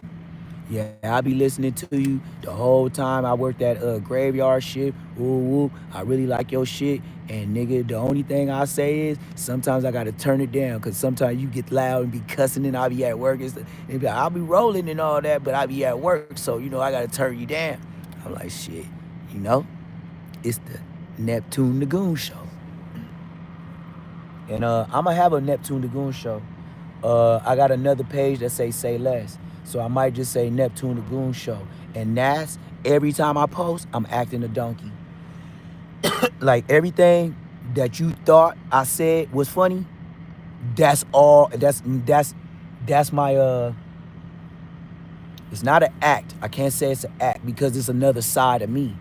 Yeah, I be listening to you the whole time. I work that graveyard shit. Ooh, woo. I really like your shit. And nigga, the only thing I say is sometimes I gotta turn it down because sometimes you get loud and be cussing and I be at work and stuff. And be like, I'll be rolling and all that, but I be at work, so you know I gotta turn you down. I'm like, shit, you know, it's the Neptune Lagoon show. And I'ma have a Neptune Lagoon show. I got another page that say less. So I might just say Neptune Lagoon show. And that's every time I post, I'm acting a donkey. Like everything that you thought I said was funny, that's all that's my it's not an act. I can't say it's an act because it's another side of me.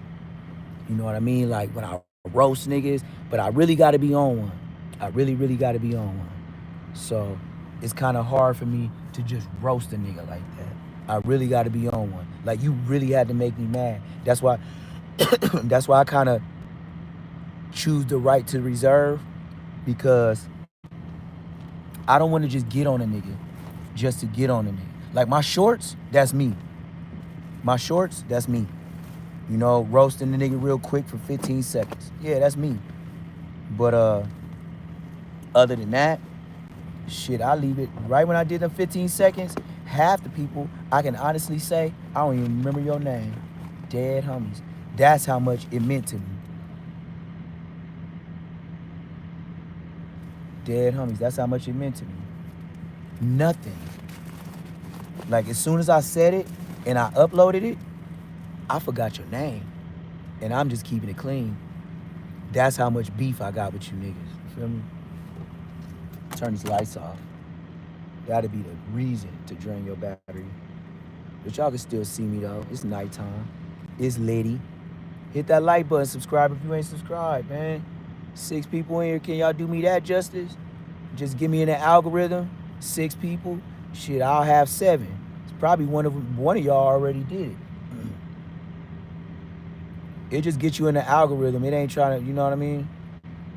You know what I mean? Like when I roast niggas, but I really gotta be on one. I really gotta be on one. So it's kind of hard for me to just roast a nigga like that. I really got to be on one. Like you really had to make me mad. That's why. That's why I kind of choose the right to reserve because I don't want to just get on a nigga just to get on a nigga. Like my shorts, that's me. My shorts, that's me. You know, roasting the nigga real quick for 15 seconds. Yeah, that's me. But other than that, shit, I leave it right when I did the 15 seconds. Half the people, I can honestly say, I don't even remember your name. Dead homies. That's how much it meant to me. Dead homies. That's how much it meant to me. Nothing. Like as soon as I said it and I uploaded it, I forgot your name. And I'm just keeping it clean. That's how much beef I got with you niggas. You feel me? Turn these lights off. That'd be the reason to drain your battery. But y'all can still see me though. It's nighttime. It's litty. Hit that like button, subscribe if you ain't subscribed, man. 6 people in here, can y'all do me that justice? Just give me in the algorithm, 6 people. Shit, I'll have 7. It's probably one of y'all already did it. It just gets you in the algorithm. It ain't trying to, you know what I mean?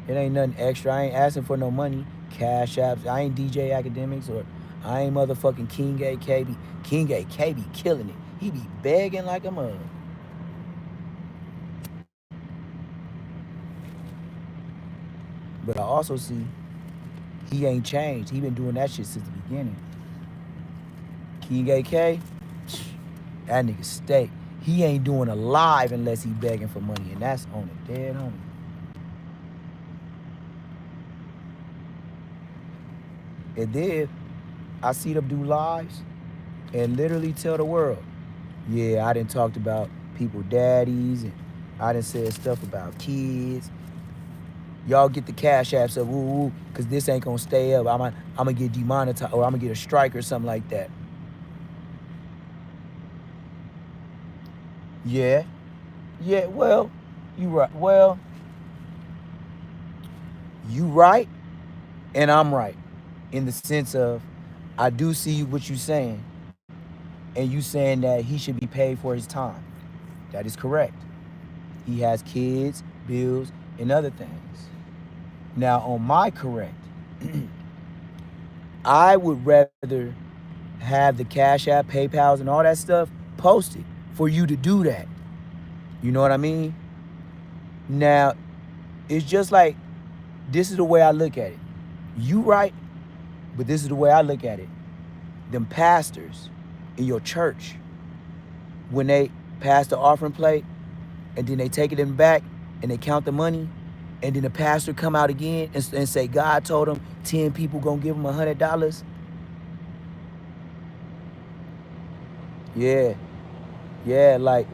It ain't nothing extra. I ain't asking for no money. Cash apps. I ain't DJ Academics or I ain't motherfucking King AK. King AK be killing it. He be begging like a mug. But I also see he ain't changed. He been doing that shit since the beginning. King AK, that nigga stay. He ain't doing a live unless he begging for money, and that's on it, dead homie. And then I see them do lives and literally tell the world, yeah, I done talked about people daddies and I done said stuff about kids. Y'all get the cash apps up, ooh, cause this ain't gonna stay up. I'm gonna get demonetized or I'm gonna get a strike or something like that. Yeah, yeah, well, you right. Well, you right and I'm right in the sense of I do see what you're saying, and you saying that he should be paid for his time. That is correct. He has kids, bills, and other things. Now, on my correct, I would rather have the Cash App, PayPal's, and all that stuff posted for you to do that. You know what I mean? Now, it's just like this is the way I look at it. You right, but this is the way I look at it. Them pastors in your church, when they pass the offering plate and then they take it in back and they count the money, and then the pastor come out again and say God told him 10 people gonna give him $100. Yeah, yeah, like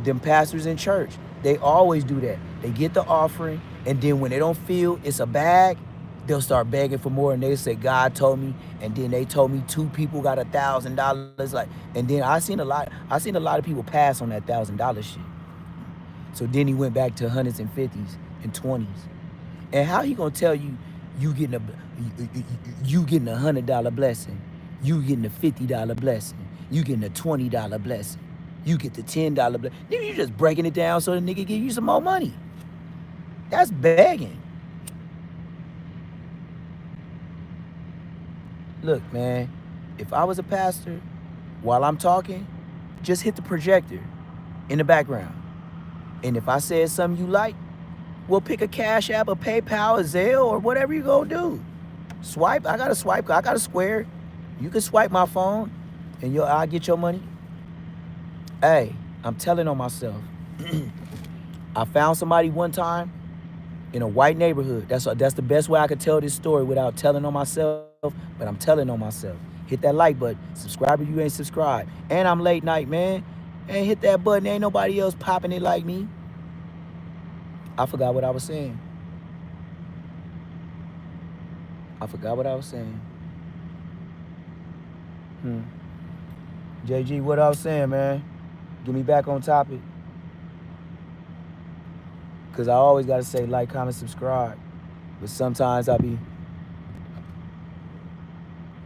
them pastors in church, they always do that. They get the offering, and then when they don't feel it's a bag, they'll start begging for more, and they say God told me, and then they told me 2 people got $1,000. Like, and then I seen a lot of people pass on that $1,000 shit. So then he went back to hundreds and fifties and 20s. And how he gonna tell you you getting you getting $100 blessing, you getting a $50 blessing, you getting a $20 blessing, you get the $10 blessing? Nigga, you just breaking it down so the nigga give you some more money. That's begging. Look, man, if I was a pastor, while I'm talking, just hit the projector in the background. And if I said something you like, we'll pick a Cash App, a PayPal, a Zelle, or whatever you gonna do. Swipe. I got a swipe. I got a square. You can swipe my phone, and I'll get your money. Hey, I'm telling on myself. I found somebody one time in a white neighborhood. That's the best way I could tell this story without telling on myself. But I'm telling on myself. Hit that like button. Subscribe if you ain't subscribed. And I'm late night, man. And hit that button. Ain't nobody else popping it like me. I forgot what I was saying. I forgot what I was saying. JG, what I was saying, man? Get me back on topic. Because I always got to say like, comment, subscribe. But sometimes I be,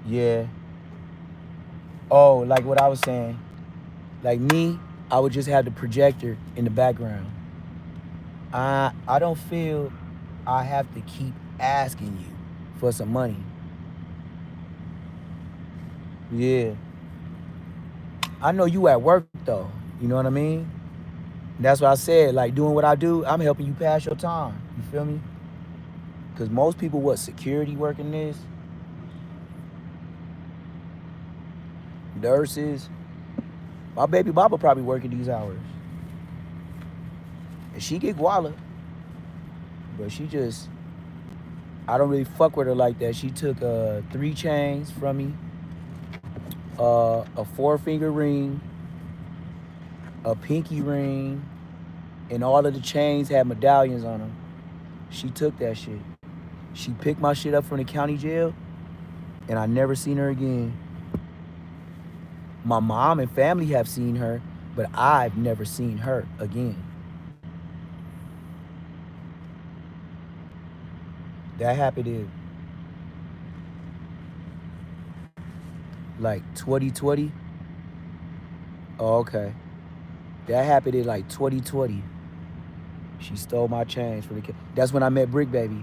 yeah. Oh, like what I was saying. Like me, I would just have the projector in the background. I don't feel I have to keep asking you for some money. Yeah. I know you at work though. You know what I mean? That's what I said. Like doing what I do, I'm helping you pass your time. You feel me? Because most people, what, security working this? Nurses. My baby Baba probably working these hours. And she get guala. But she just, I don't really fuck with her like that. She took 3 chains from me, a 4-finger ring, a pinky ring, and all of the chains had medallions on them. She took that shit. She picked my shit up from the county jail, and I never seen her again. My mom and family have seen her, but I've never seen her again. That happened in like 2020. Oh, okay. That happened in like 2020. She stole my chains from the kid. That's when I met Brick Baby.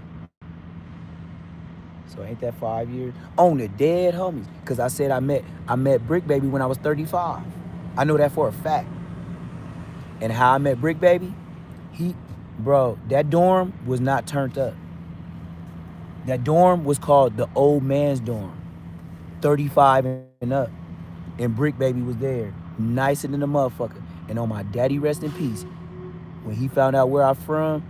So ain't that 5 years? On the dead homies. Cause I said I met Brick Baby when I was 35. I know that for a fact. And how I met Brick Baby, bro, that dorm was not turned up. That dorm was called the old man's dorm. 35 and up. And Brick Baby was there. Nicer than the motherfucker. And on my daddy rest in peace, when he found out where I'm from,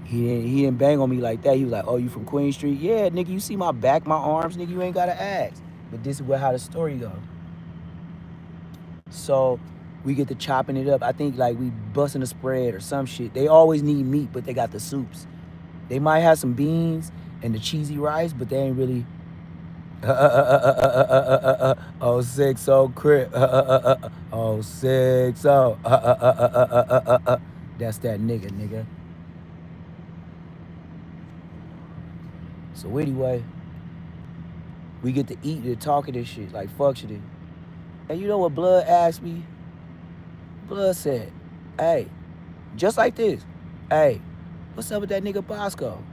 he didn't bang on me like that. He was like, oh, you from Queen Street? Yeah, nigga, you see my back, my arms, nigga, you ain't gotta ask. But this is how the story goes. So we get to chopping it up. I think like we busting a spread or some shit. They always need meat, but they got the soups. They might have some beans and the cheesy rice, but they ain't really. Oh, 6-0 crib. Oh, 6-0. That's that nigga. So anyway, We get to eat and talking and shit, like fuck shit. And you know what Blood asked me? Blood said, hey, just like this, hey, what's up with that nigga Bosco?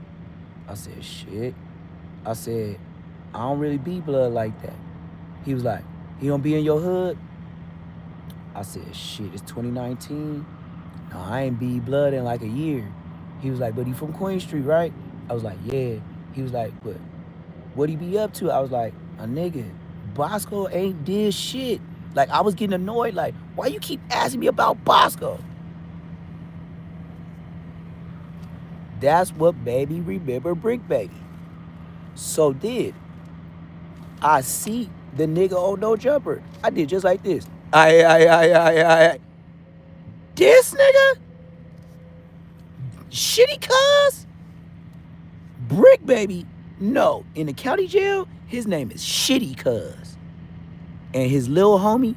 I said, shit. I said, I don't really be Blood like that. He was like, he don't be in your hood? I said, shit, it's 2019. No, I ain't be Blood in like a year. He was like, but he from Queen Street, right? I was like, yeah. He was like, but what he be up to? I was like, a nigga, Bosco ain't did shit. Like, I was getting annoyed. Like, why you keep asking me about Bosco? That's what baby remember Brick Baby. So did I see the nigga on No Jumper. I did just like this. I. This nigga? Shitty cuz? Brick Baby? No. In the county jail, his name is Shitty Cuz. And his little homie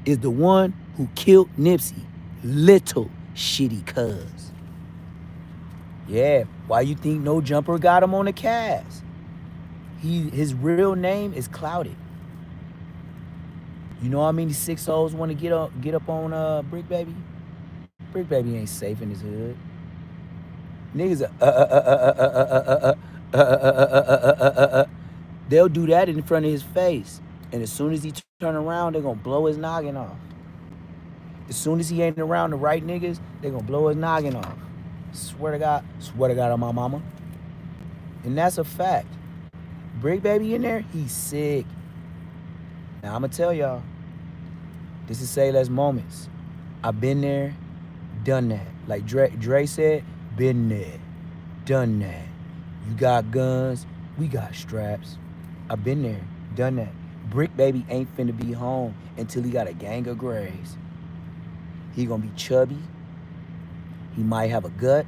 is the one who killed Nipsey. Little Shitty Cuz. Yeah, why you think No Jumper got him on the cast? His real name is Clouded. You know how many 6-0s want to get up on Brick Baby? Brick Baby ain't safe in his hood. Niggas they'll do that in front of his face. And as soon as he turn around, they're gonna blow his noggin off. As soon as he ain't around the right niggas, they're gonna blow his noggin off. Swear to God on my mama. And that's a fact. Brick Baby in there, he's sick. Now I'ma tell y'all, this is AYLESS moments. I've been there, done that. Like Dre said, been there, done that. You got guns, we got straps. I've been there, done that. Brick Baby ain't finna be home until he got a gang of grays. He gonna be chubby. He might have a gut.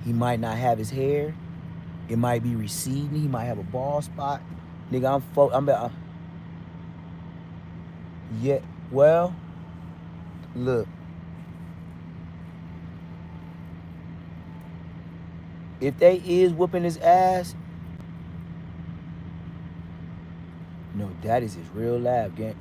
He might not have his hair. It might be receding. He might have a bald spot. Nigga, yeah, well, look. If they is whooping his ass, no, that is his real laugh, gang.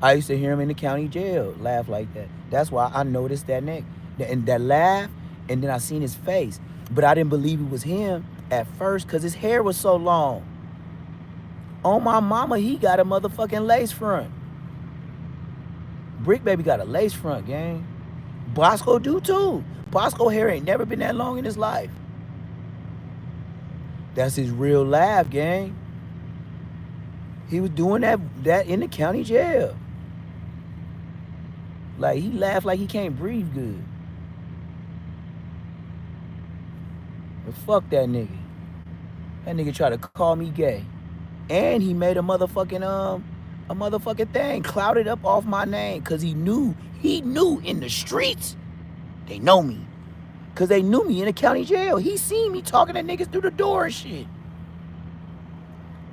I used to hear him in the county jail laugh like that. That's why I noticed that neck and that laugh, and then I seen his face, but I didn't believe it was him at first because his hair was so long. On my mama, he got a motherfucking lace front. Brick Baby got a lace front, gang. Bosco do too. Bosco hair ain't never been that long in his life. That's his real laugh, gang. He was doing that in the county jail. Like, he laughed like he can't breathe good. But fuck that nigga. That nigga tried to call me gay. And he made a motherfucking thing clouded up off my name. Cause he knew in the streets, they know me. Cause they knew me in the county jail. He seen me talking to niggas through the door and shit.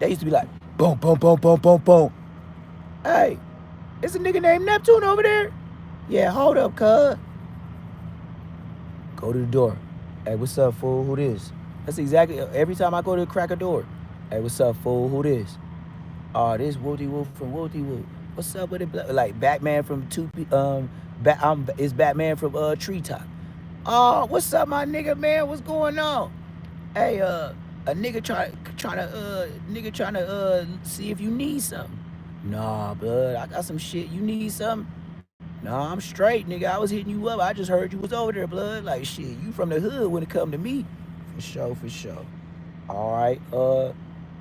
They used to be like, boom, boom, boom, boom, boom, boom. Hey, it's a nigga named Neptune over there. Yeah, hold up, cuz. Go to the door. Hey, what's up, fool? Who this? That's exactly, every time I go to crack a door. Hey, what's up, fool? Who this? Oh, this Wooty Woo from Wooty Woo. What's up with it? Like Batman from it's Batman from Treetop. Oh, what's up, my nigga, man? What's going on? Hey, a nigga trying to see if you need something. Nah, bud, I got some shit. You need something? Nah, I'm straight, nigga. I was hitting you up. I just heard you was over there, blood. Like, shit, you from the hood when it come to me. For sure. All right,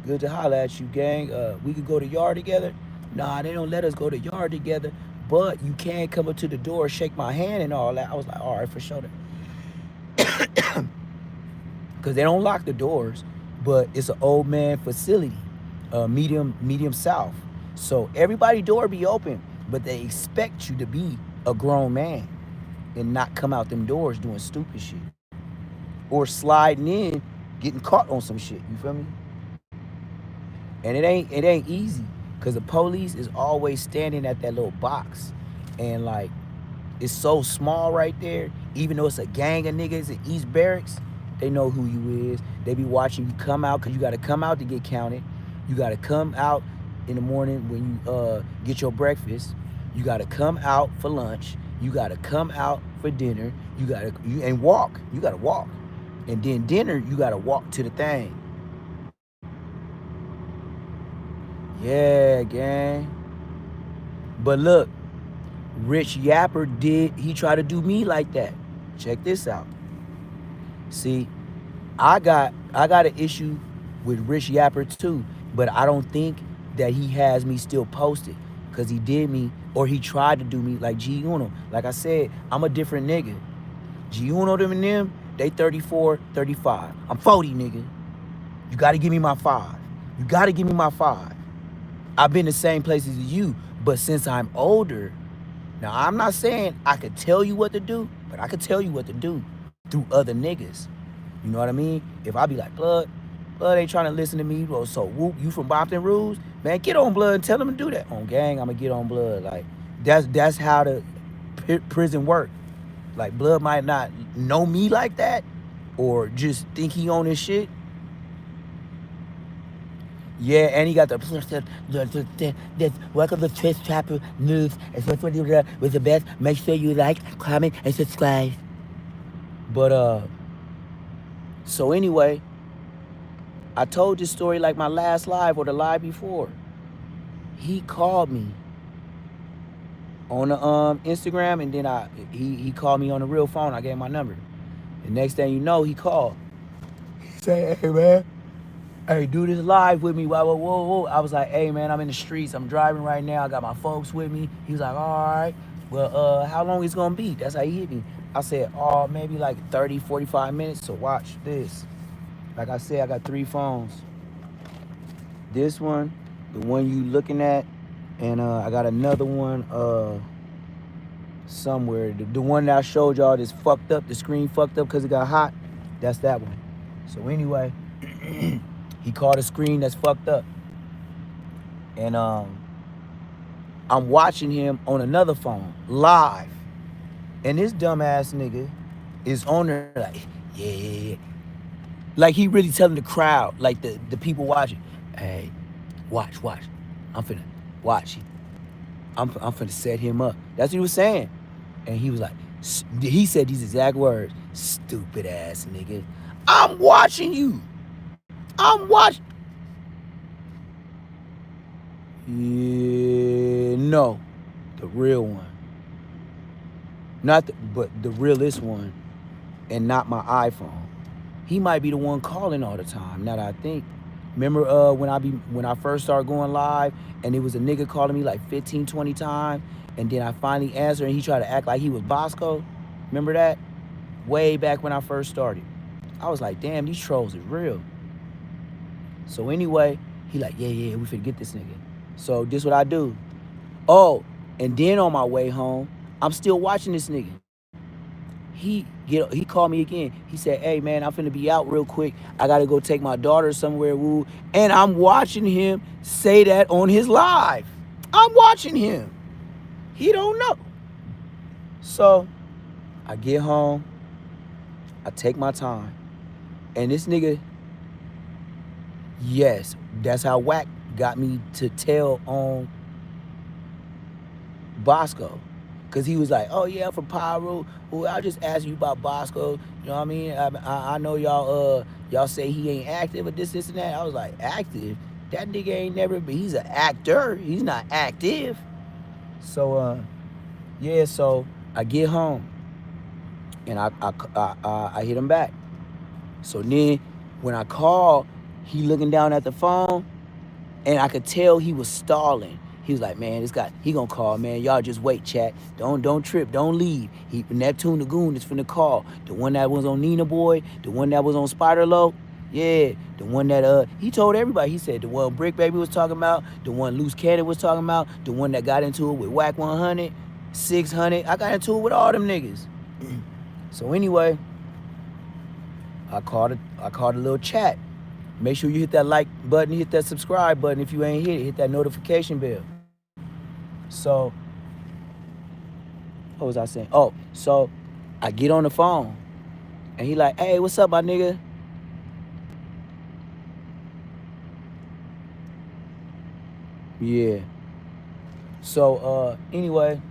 good to holler at you, gang. We could go to yard together. Nah, they don't let us go to yard together, but you can come up to the door, shake my hand and all that. I was like, all right, for sure. Because they don't lock the doors, but it's an old man facility, medium south. So everybody door be open, but they expect you to be a grown man and not come out them doors doing stupid shit. Or sliding in, getting caught on some shit, you feel me? And it ain't easy, because the police is always standing at that little box. And like, it's so small right there, even though it's a gang of niggas in East Barracks, they know who you is. They be watching you come out because you got to come out to get counted. You got to come out in the morning when you get your breakfast. You got to come out for lunch. You got to come out for dinner. And walk. You got to walk. And then dinner, you got to walk to the thing. Yeah, gang. But look, Rich Yapper he tried to do me like that. Check this out. See, I got an issue with Rich Yapper too, but I don't think that he has me still posted because he did me or he tried to do me like G Uno. Like I said, I'm a different nigga. G Uno them and them, they 34, 35. I'm 40, nigga. You gotta give me my 5. You gotta give me my 5. I've been the same places as you, but since I'm older, now I'm not saying I could tell you what to do, but I could tell you what to do through other niggas. You know what I mean? If I be like, Blood ain't trying to listen to me, bro. So whoop, you from Bompton Rules? Man, get on Blood and tell them to do that. On gang, I'ma get on Blood. Like, that's how the prison work. Like, Blood might not know me like that, or just think he on his shit. Yeah, and he got the welcome to Twitch Chapel News. It's what you do with the best. Make sure you like, comment, and subscribe. But so anyway, I told this story like my last live or the live before. He called me on the Instagram, and then he called me on the real phone. I gave him my number. The next thing you know, he called. He said, "Hey man, hey, do this live with me." Whoa. I was like, "Hey man, I'm in the streets. I'm driving right now. I got my folks with me." He was like, "All right. Well, how long it's gonna be?" That's how he hit me. I said, "Oh, maybe like 30, 45 minutes. So watch this." Like I said, I got 3 phones. This one, the one you looking at, and I got another one somewhere. The one that I showed y'all that's fucked up, the screen fucked up because it got hot. That's that one. So anyway, he called a screen that's fucked up. And I'm watching him on another phone, live. And this dumbass nigga is on there like, yeah. Like he really telling the crowd, like the people watching, hey, watch. I'm finna watch. I'm finna set him up. That's what he was saying. And he was like, he said these exact words, stupid ass nigga. I'm watching you. I'm watching. Yeah, no, the real one. But the realest one, and not my iPhone. He might be the one calling all the time. Now that I think, remember when I first started going live, and it was a nigga calling me like 15, 20 times, and then I finally answered, and he tried to act like he was Bosco. Remember that? Way back when I first started. I was like, damn, these trolls is real. So anyway, he like, yeah, we finna get this nigga. So this what I do. Oh, and then on my way home, I'm still watching this nigga. He called me again. He said, hey man, I'm finna be out real quick. I gotta go take my daughter somewhere, woo. And I'm watching him say that on his live. I'm watching him. He don't know. So I get home, I take my time. And this nigga, yes, that's how Wack got me to tell on Bosco. Cause he was like, oh yeah, from Pyro. Well, I just asked you about Bosco. You know what I mean? I know y'all say he ain't active or this and that. I was like, active? That nigga ain't never been. He's an actor. He's not active. So yeah. So I get home and I hit him back. So then when I call, he looking down at the phone, and I could tell he was stalling. He was like, man, this guy, he gonna call, man. Y'all just wait, chat. Don't trip, don't leave. Neptune the Goon is finna call. The one that was on Nina Boy, the one that was on Spider Low, yeah, the one that he told everybody. He said the one Brick Baby was talking about, the one Loose Cannon was talking about, the one that got into it with Whack 100, 600. I got into it with all them niggas. So anyway, I called a little chat. Make sure you hit that like button, hit that subscribe button. If you ain't hit that notification bell. So, what was I saying? Oh, so I get on the phone, and he like, hey, what's up, my nigga? Yeah. So anyway,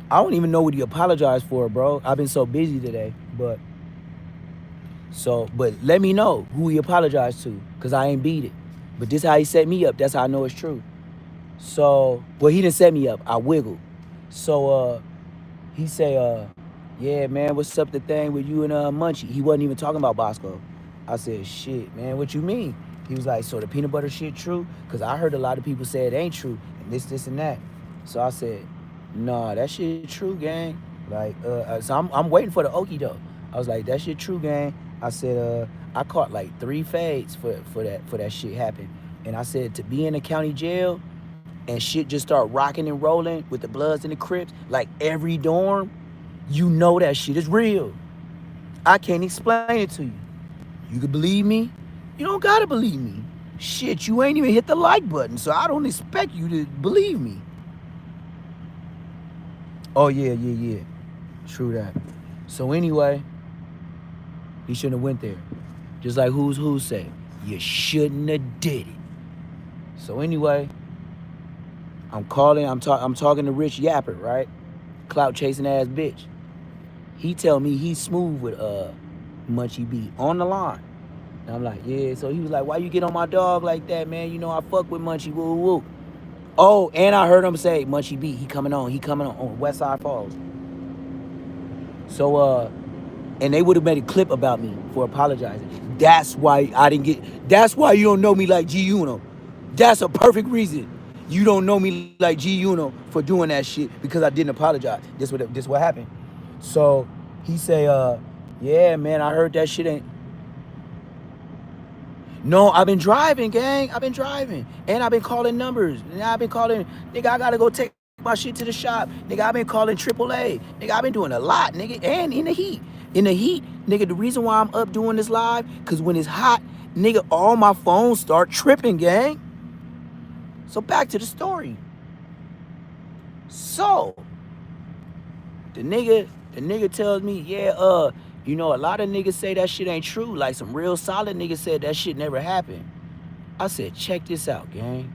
I don't even know what he apologized for, bro. I've been so busy today. But let me know who he apologized to, cause I ain't beat it. But this how he set me up. That's how I know it's true. So, well, he didn't set me up. I wiggled. So he say, yeah, man, what's up the thing with you and Munchie? He wasn't even talking about Bosco. I said, shit, man, what you mean? He was like, so the peanut butter shit true? Cause I heard a lot of people say it ain't true, and this, and that. So I said, nah, that shit true, gang. Like, so I'm waiting for the Okie though. I was like, that shit true, gang. I said, I caught like 3 fades for that shit happen. And I said, to be in the county jail and shit just start rocking and rolling with the Bloods and the Crips, like every dorm, you know that shit is real. I can't explain it to you. You can believe me. You don't gotta believe me. Shit, you ain't even hit the like button, so I don't expect you to believe me. Oh yeah, yeah, yeah. True that. So anyway, he shouldn't have went there. Just like who say, you shouldn't have did it. So anyway, I'm talking to Rich Yapper, right? Clout chasing ass bitch. He tell me he's smooth with Munchie B on the line. And I'm like, yeah. So he was like, why you get on my dog like that, man? You know I fuck with Munchie, woo woo. Oh, and I heard him say Munchie B, he coming on West Side Falls. So and they would have made a clip about me for apologizing. That's why I didn't get. That's why you don't know me like G Uno. That's a perfect reason you don't know me like G Uno for doing that shit, because I didn't apologize. This what happened. So he say, yeah, man, I heard that shit ain't. No, I've been driving, gang. I've been driving, and I've been calling numbers. And I've been calling, nigga. I gotta go take my shit to the shop, nigga. I've been calling AAA, nigga. I've been doing a lot, nigga, and in the heat, nigga. The reason why I'm up doing this live, cause when it's hot, nigga, all my phones start tripping, gang. So back to the story. So the nigga tells me, yeah, you know, a lot of niggas say that shit ain't true. Like some real solid niggas said that shit never happened. I said, check this out, gang.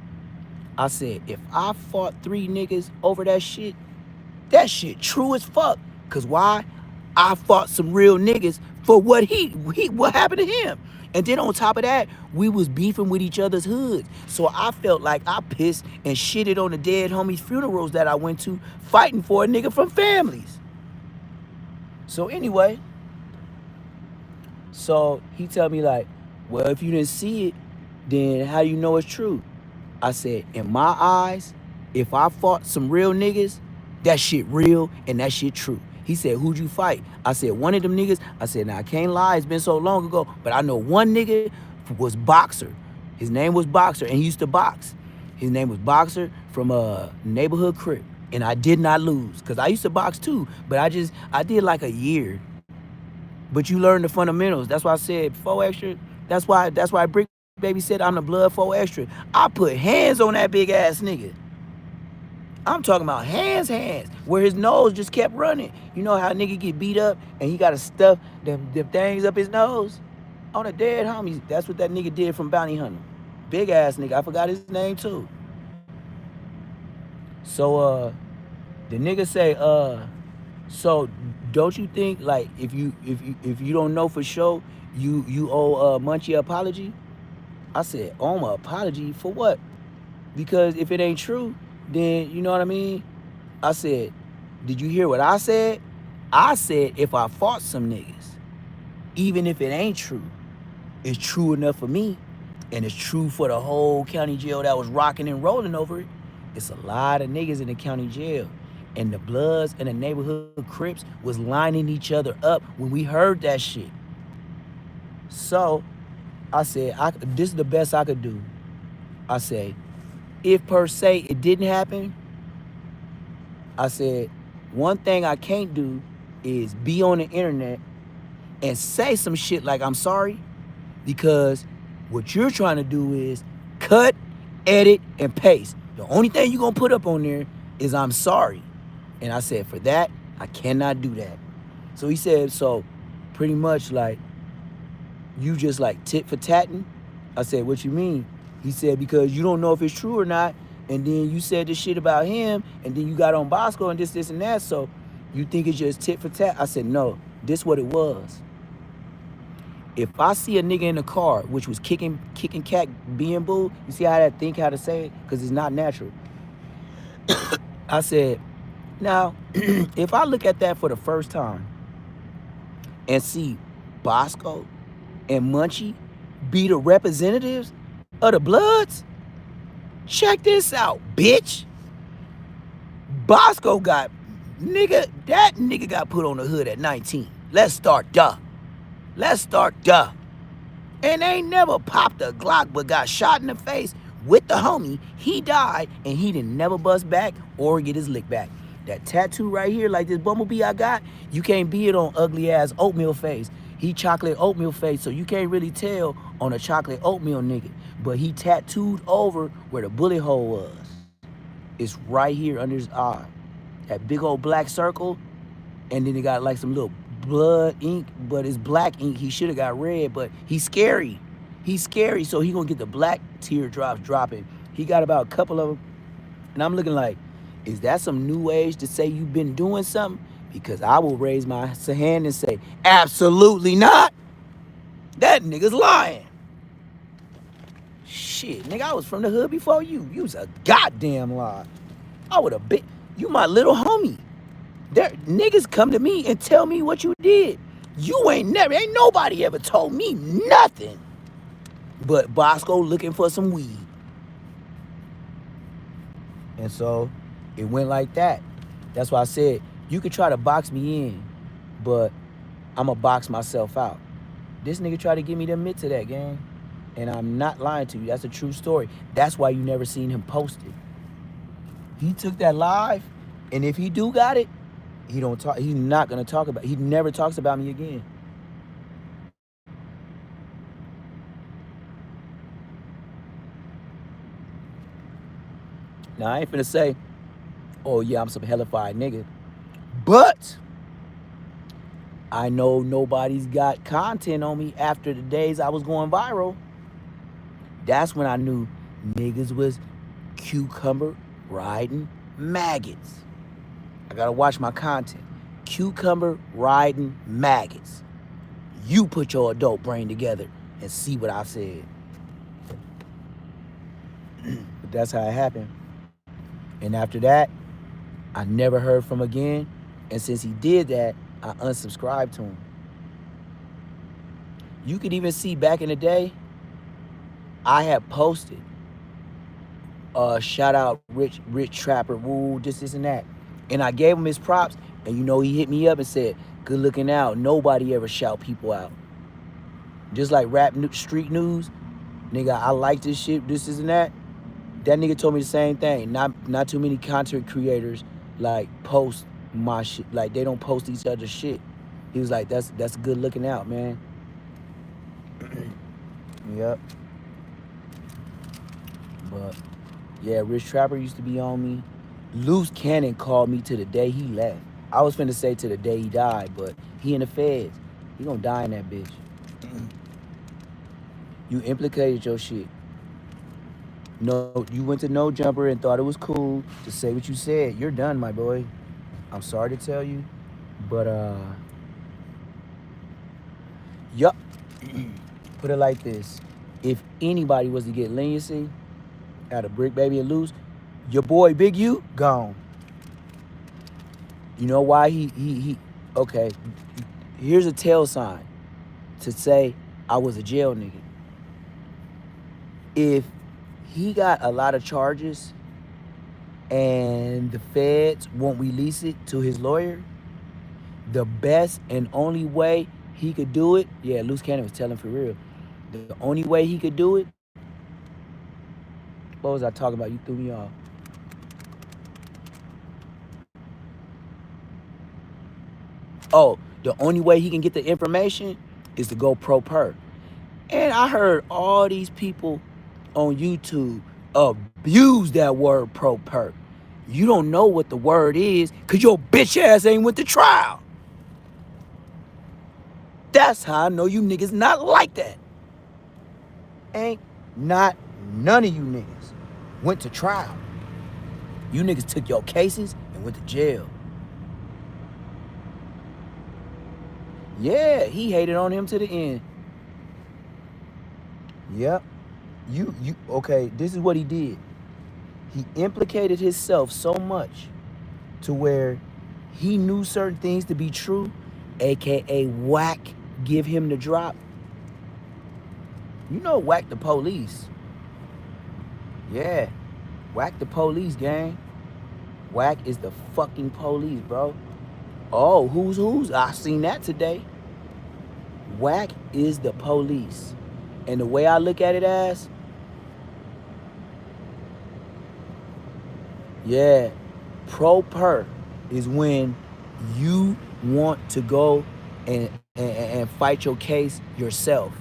I said, if I fought 3 niggas over that shit true as fuck. Cause why? I fought some real niggas for what happened to him. And then on top of that, we was beefing with each other's hoods. So I felt like I pissed and shitted on the dead homies' funerals that I went to, fighting for a nigga from families. So anyway, so he tell me like, well, if you didn't see it, then how do you know it's true? I said, in my eyes, if I fought some real niggas, that shit real and that shit true. He said, who'd you fight? I said, one of them niggas. I said, now I can't lie, it's been so long ago, but I know one nigga was Boxer. His name was Boxer, and he used to box. His name was Boxer from a neighborhood crib. And I did not lose, because I used to box too, but I did like a year. But you learn the fundamentals. That's why I said 4 extra. That's why Brick Baby said I'm the blood 4 extra. I put hands on that big ass nigga. I'm talking about hands, where his nose just kept running. You know how a nigga get beat up and he gotta stuff them things up his nose? On the dead homies, that's what that nigga did from Bounty Hunter. Big ass nigga, I forgot his name too. So the nigga say, so don't you think like if you don't know for sure, you owe Munchie an apology? I said, owe him an apology for what? Because if it ain't true, then you know what I mean? I said, did you hear what I said? I said if I fought some niggas, even if it ain't true, it's true enough for me, and it's true for the whole county jail that was rocking and rolling over it. It's a lot of niggas in the county jail. And the Bloods and the neighborhood Crips was lining each other up when we heard that shit. So I said, this is the best I could do. I said, if per se it didn't happen, I said, one thing I can't do is be on the internet and say some shit like I'm sorry, because what you're trying to do is cut, edit, and paste. The only thing you're gonna put up on there is I'm sorry. And I said, for that, I cannot do that. So he said, so pretty much like, you just like tit for tatting? I said, what you mean? He said, because you don't know if it's true or not, And then you said this shit about him, and then you got on Bosco and this, and that. So you think it's just tit for tat? I said, no, this what it was. If I see a nigga in the car, which was kicking cat, being boo, you see how I think how to say it? Because it's not natural. I said, now, if I look at that for the first time and see Bosco and Munchie be the representatives of the Bloods, check this out, bitch. Bosco got, that nigga got put on the hood at 19. Let's start duh. And ain't never popped a Glock but got shot in the face with the homie. He died and he didn't never bust back or get his lick back. That tattoo right here, like this bumblebee I got, you can't be it on ugly ass oatmeal face. He chocolate oatmeal face, so you can't really tell on a chocolate oatmeal nigga. But he tattooed over where the bullet hole was. It's right here under his eye. That big old black circle, and then he got like some little blood ink, but it's black ink. He should have got red, but he's scary. So he gonna get the black teardrops dropping. He got about a couple of them, and I'm looking like, is that some new age to say you've been doing something? Because I will raise my hand and say, absolutely not. That nigga's lying. Shit, nigga, I was from the hood before you. You was a goddamn lie. I would have been, you my little homie. There, niggas come to me and tell me what you did. Ain't nobody ever told me nothing. But Bosco looking for some weed. And so it went like that. That's why I said, you could try to box me in, but I'ma box myself out. This nigga tried to get me to admit to that, gang. And I'm not lying to you. That's a true story. That's why you never seen him post it. He took that live, and if he do got it, he don't talk. He's not gonna talk about. He never talks about me again. Now I ain't finna say, oh yeah, I'm some hellified nigga, but I know nobody's got content on me after the days I was going viral. That's when I knew niggas was cucumber riding maggots. I gotta watch my content. Cucumber riding maggots. You put your adult brain together and see what I said. But that's how it happened. And after that, I never heard from him again. And since he did that, I unsubscribed to him. You could even see back in the day, I had posted, shout out Rich Trapper, woo, this and that. And I gave him his props, and you know, he hit me up and said, good looking out. Nobody ever shout people out. Just like rap street news, nigga, I like this shit, this and that. That nigga told me the same thing. Not too many content creators like post my shit. Like they don't post each other's shit. He was like, that's good looking out, man. Yep. But yeah, Rich Trapper used to be on me. Loose Cannon called me to the day he left. I was finna say to the day he died, but he in the feds. He gonna die in that bitch. You implicated your shit. No, you went to No Jumper and thought it was cool to say what you said. You're done, my boy. I'm sorry to tell you, but yup. Put it like this: if anybody was to get leniency out of Brick Baby and Loose, your boy Big U gone. You know why he? Okay, here's a tail sign to say I was a jail nigga. If he got a lot of charges and the feds won't release it to his lawyer, the best and only way he could do it, yeah, Loose Cannon was telling for real. The only way he could do it, what was I talking about? You threw me off. Oh, the only way he can get the information is to go pro per. And I heard all these people on YouTube abuse that word pro per. You don't know what the word is because your bitch ass ain't went to trial. That's how I know you niggas not like that. Ain't not none of you niggas went to trial. You niggas took your cases and went to jail. Yeah, he hated on him to the end. Yep. Okay, this is what he did. He implicated himself so much to where he knew certain things to be true, aka Whack give him the drop. You know Whack the police. Yeah. Whack the police, gang. Whack is the fucking police, bro. Oh, who's? I seen that today. Whack is the police. And the way I look at it as, yeah, pro per is when you want to go and fight your case yourself.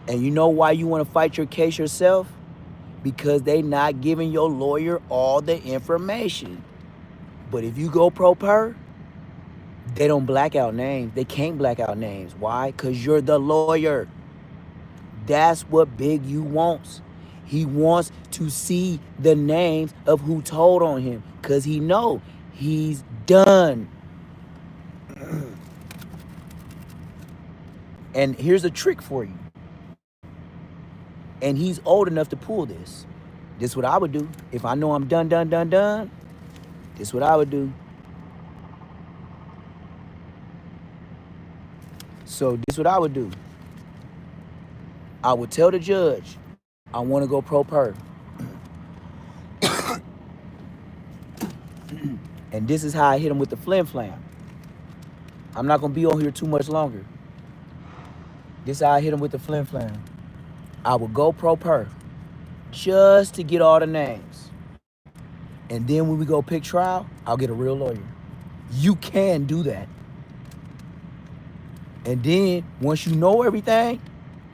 And you know why you want to fight your case yourself? Because they not giving your lawyer all the information. But if you go pro per, they don't black out names. They can't black out names. Why? Because you're the lawyer. That's what Big U wants. He wants to see the names of who told on him because he know he's done. And here's a trick for you. And he's old enough to pull this. This what I would do. If I know I'm done, this what I would do. So this what I would do. I would tell the judge, I want to go pro per. And this is how I hit him with the flim flam. I'm not going to be on here too much longer. This is how I hit him with the flim flam. I would go pro per just to get all the names. And then when we go pick trial, I'll get a real lawyer. You can do that. And then once you know everything,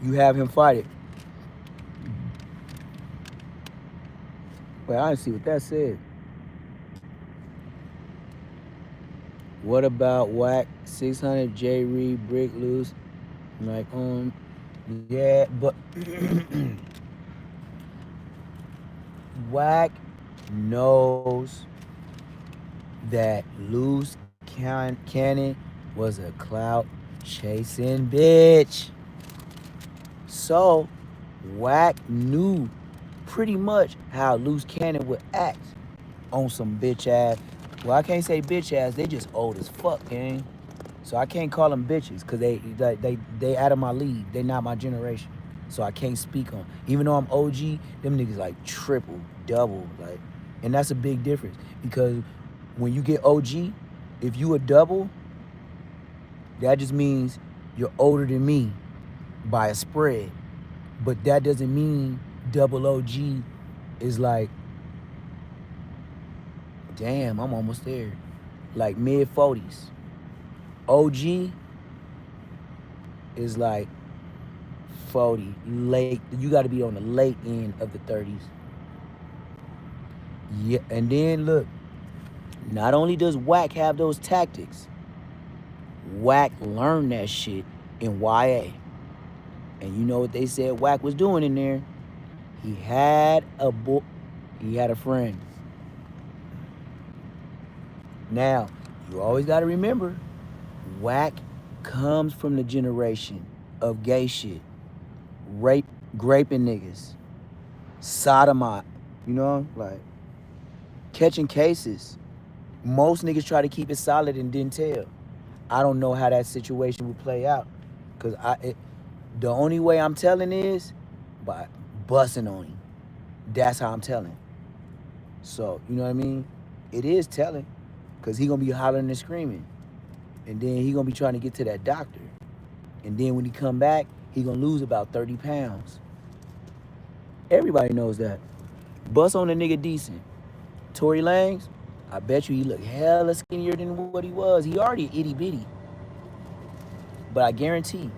you have him fight it. Well, I didn't see what that said. What about Whack 600 J Reed Brick Loose? Like, yeah, but Whack knows that Loose Cannon was a clout chasing bitch. So Whack knew pretty much how Loose Cannon would act on some bitch ass. Well, I can't say bitch ass. They just old as fuck, gang. So I can't call them bitches because they out of my league. They not my generation. So I can't speak on. Even though I'm OG, them niggas like triple, double, like, and that's a big difference because when you get OG, if you a double, that just means you're older than me by a spread. But that doesn't mean double OG is like, damn, I'm almost there. Like mid 40s. OG is like 40, late. You got to be on the late end of the 30s. Yeah, and then look, not only does Whack have those tactics, Whack learned that shit in YA. And you know what they said Whack was doing in there? He had a friend. Now, you always got to remember, Whack comes from the generation of gay shit, graping niggas, sodomite, you know, like catching cases. Most niggas try to keep it solid and didn't tell. I don't know how that situation would play out, cause the only way I'm telling is by busting on him. That's how I'm telling. So you know what I mean? It is telling, cause he gonna be hollering and screaming. And then he gonna be trying to get to that doctor. And then when he come back, he gonna lose about 30 pounds. Everybody knows that. Bust on a nigga decent. Tory Lanez, I bet you he look hella skinnier than what he was. He already itty bitty. But I guarantee,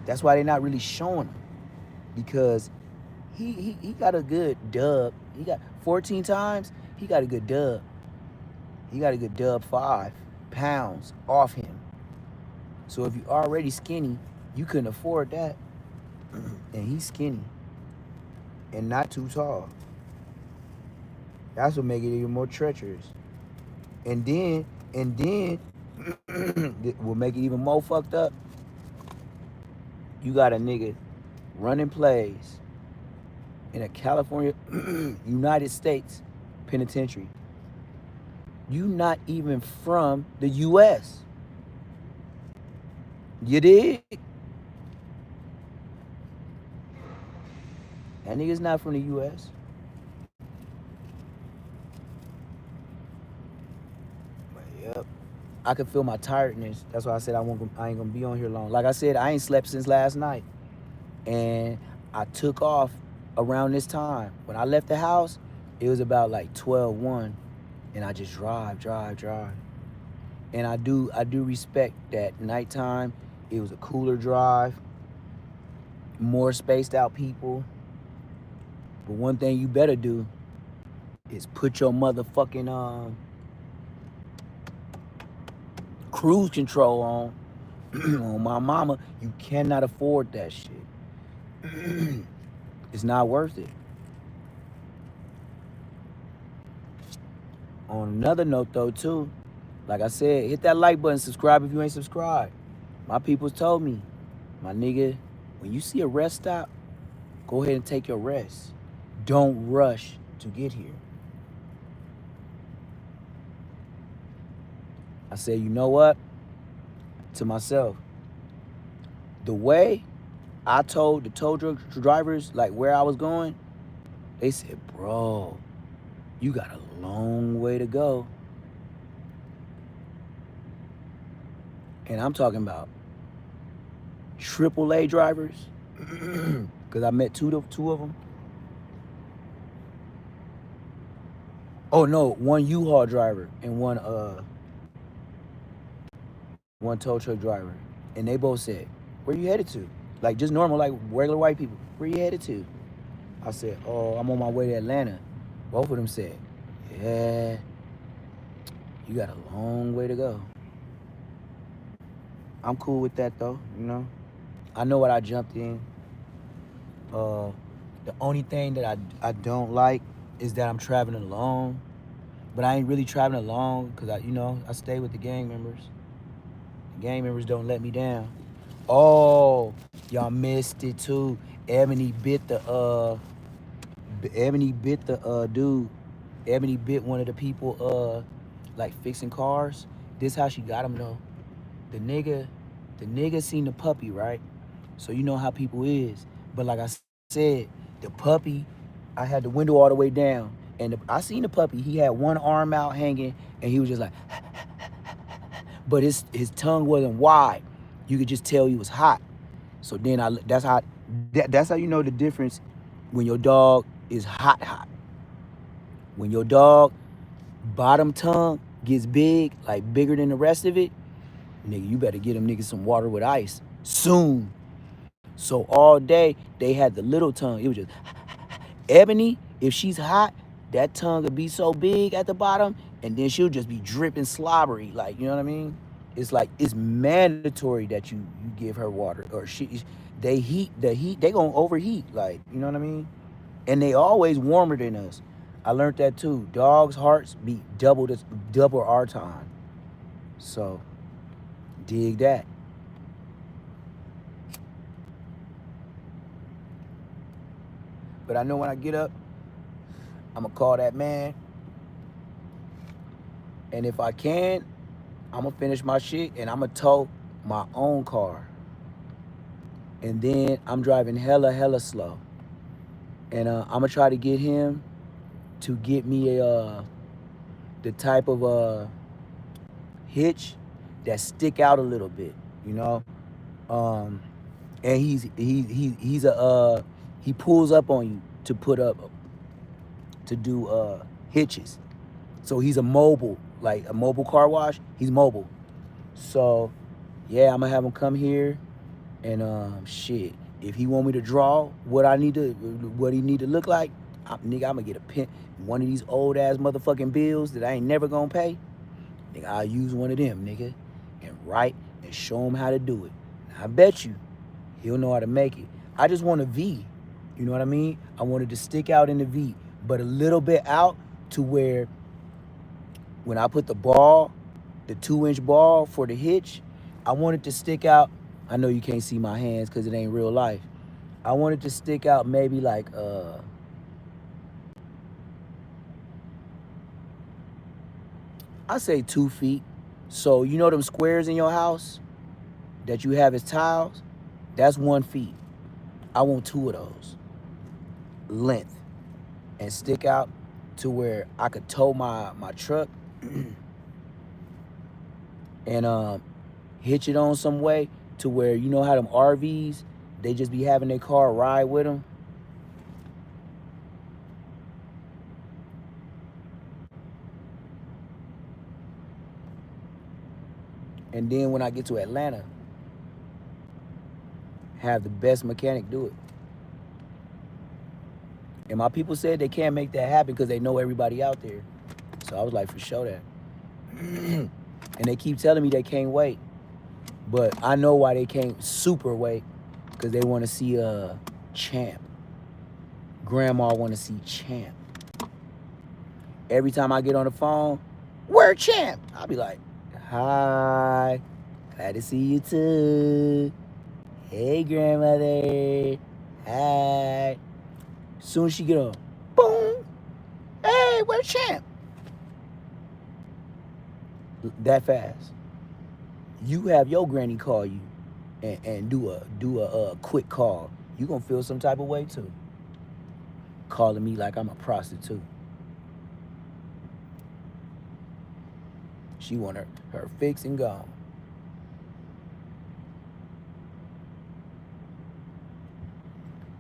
that's why they're not really showing him. Because he got a good dub. He got 14 times, he got a good dub. He got a good dub 5 pounds off him. So if you already skinny, you couldn't afford that. And he's skinny. and not too tall. That's what make it even more treacherous. And then what make it even more fucked up, you got a nigga running plays in a California, United States penitentiary. You not even from the U.S. You dig? That nigga's not from the U.S. But yep. I could feel my tiredness. That's why I said I ain't gonna be on here long. Like I said, I ain't slept since last night. And I took off around this time. When I left the house, it was about like 12:01, and I just drive. And I do respect that nighttime. It was a cooler drive, more spaced out people. But one thing you better do is put your motherfucking cruise control on. On my mama, you cannot afford that shit. It's not worth it. On another note though too, like I said, hit that like button, subscribe if you ain't subscribed. My peoples told me, my nigga, when you see a rest stop, go ahead and take your rest. Don't rush to get here. I said, you know what? To myself, the way I told the tow truck drivers like where I was going, they said, bro, you got a long way to go. And I'm talking about AAA drivers, because I met two of them. Oh no, one U-Haul driver and one tow truck driver, and they both said, "Where you headed to?" Like just normal, like regular white people. Where you headed to? I said, "Oh, I'm on my way to Atlanta." Both of them said, "Yeah, you got a long way to go." I'm cool with that though, you know. I know what I jumped in. Uh, the only thing that I don't like is that I'm traveling alone. But I ain't really traveling alone because I stay with the gang members. The gang members don't let me down. Oh, y'all missed it too. Ebony bit the dude. Ebony bit one of the people like fixing cars. This how she got him though. The nigga seen the puppy, right? So you know how people is. But like I said, the puppy, I had the window all the way down, and I seen the puppy. He had one arm out hanging, and he was just like, but his tongue wasn't wide. You could just tell he was hot. So then that's how you know the difference when your dog is hot. When your dog bottom tongue gets big, like bigger than the rest of it, nigga, you better get them niggas some water with ice soon. So all day they had the little tongue. It was just Ebony. If she's hot, that tongue would be so big at the bottom, and then she'll just be dripping slobbery. Like you know what I mean? It's like it's mandatory that you give her water, or the heat. They gonna overheat. Like you know what I mean? And they always warmer than us. I learned that too. Dogs' hearts beat double our time. So dig that. But I know when I get up, I'm gonna call that man, and if I can, I'm gonna finish my shit and I'm gonna tow my own car. And then I'm driving hella slow. And I'm gonna try to get him to get me the type of hitch that stick out a little bit, you know. Um, and he's a he pulls up on you to put up to do hitches. So he's a mobile, like a mobile car wash. He's mobile. So yeah, I'm gonna have him come here and shit. If he want me to draw what he need to look like, nigga, I'm gonna get a pen, one of these old ass motherfucking bills that I ain't never gonna pay. Nigga, I'll use one of them, nigga, and write and show him how to do it. I bet you he'll know how to make it. I just want a V. You know what I mean? I wanted to stick out in the V, but a little bit out to where when I put the ball, the 2-inch ball for the hitch, I wanted to stick out. I know you can't see my hands because it ain't real life. I wanted to stick out maybe like I say 2 feet. So you know them squares in your house that you have as tiles? That's 1 feet. I want 2 of those length and stick out to where I could tow my truck and hitch it on some way to where you know how them RVs, they just be having their car ride with them. And then when I get to Atlanta, have the best mechanic do it. And my people said they can't make that happen because they know everybody out there. So I was like, for sure that. And they keep telling me they can't wait. But I know why they can't super wait. Because they want to see Champ. Grandma want to see Champ. Every time I get on the phone, where Champ? I'll be like, hi. Glad to see you too. Hey, grandmother. Hi. Soon as she get on, boom. Hey, where's Champ? That fast. You have your granny call you and do a quick call. You gonna feel some type of way too. Calling me like I'm a prostitute. She want her fix and gone.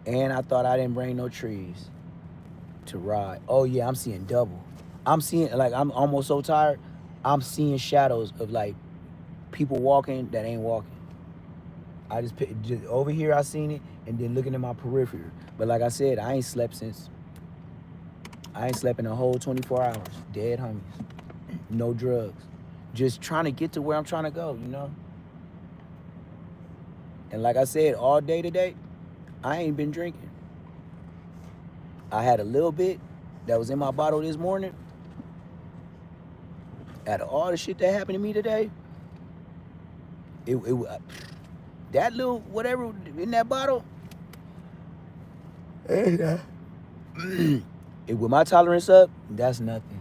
And I thought I didn't bring no trees to ride. Oh yeah, I'm seeing double. I'm seeing, like, I'm almost so tired. I'm seeing shadows of like people walking that ain't walking. I just over here I seen it, and then looking at my periphery. But like I said, I ain't slept in a whole 24 hours. Dead homies. No drugs. Just trying to get to where I'm trying to go, you know? And like I said, all day today, I ain't been drinking. I had a little bit that was in my bottle this morning. Out of all the shit that happened to me today, it that little whatever in that bottle, with my tolerance up, that's nothing.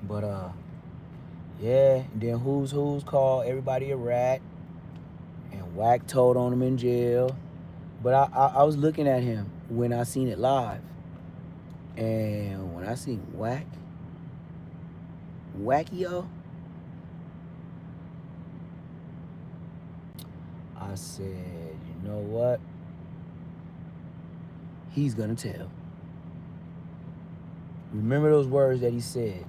But yeah, and then who's called everybody a rat, and Whack told on him in jail. But I was looking at him when I seen it live, and when I seen Wackio, I said, you know what? He's gonna tell. Remember those words that he said.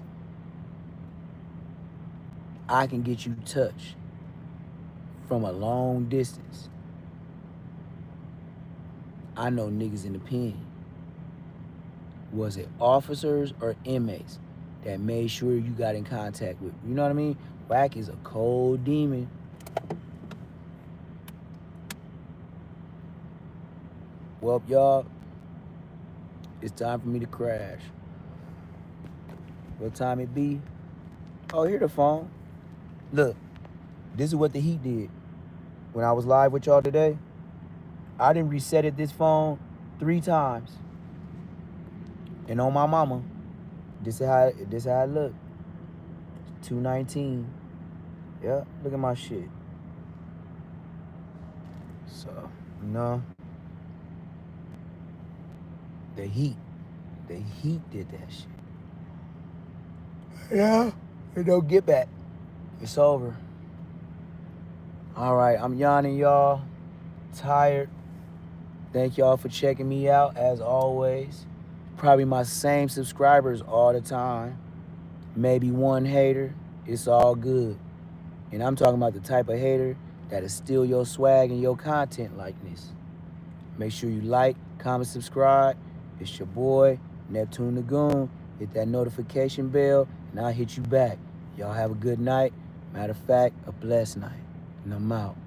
I can get you touch from a long distance. I know niggas in the pen. Was it officers or inmates that made sure you got in contact with? You know what I mean? Whack is a cold demon. Well, y'all, it's time for me to crash. What time it be? Oh, here the phone. Look, this is what the heat did. When I was live with y'all today, I done resetted this phone 3 times. And on my mama, this is how it look. 219. Yeah, look at my shit. So, no. The heat did that shit. Yeah, it don't get back. It's over. All right, I'm yawning, y'all. Tired. Thank y'all for checking me out, as always. Probably my same subscribers all the time. Maybe one hater. It's all good. And I'm talking about the type of hater that'll steal your swag and your content like this. Make sure you like, comment, subscribe. It's your boy, Neptune the Goon. Hit that notification bell, and I'll hit you back. Y'all have a good night. Matter of fact, a blessed night. And I'm out.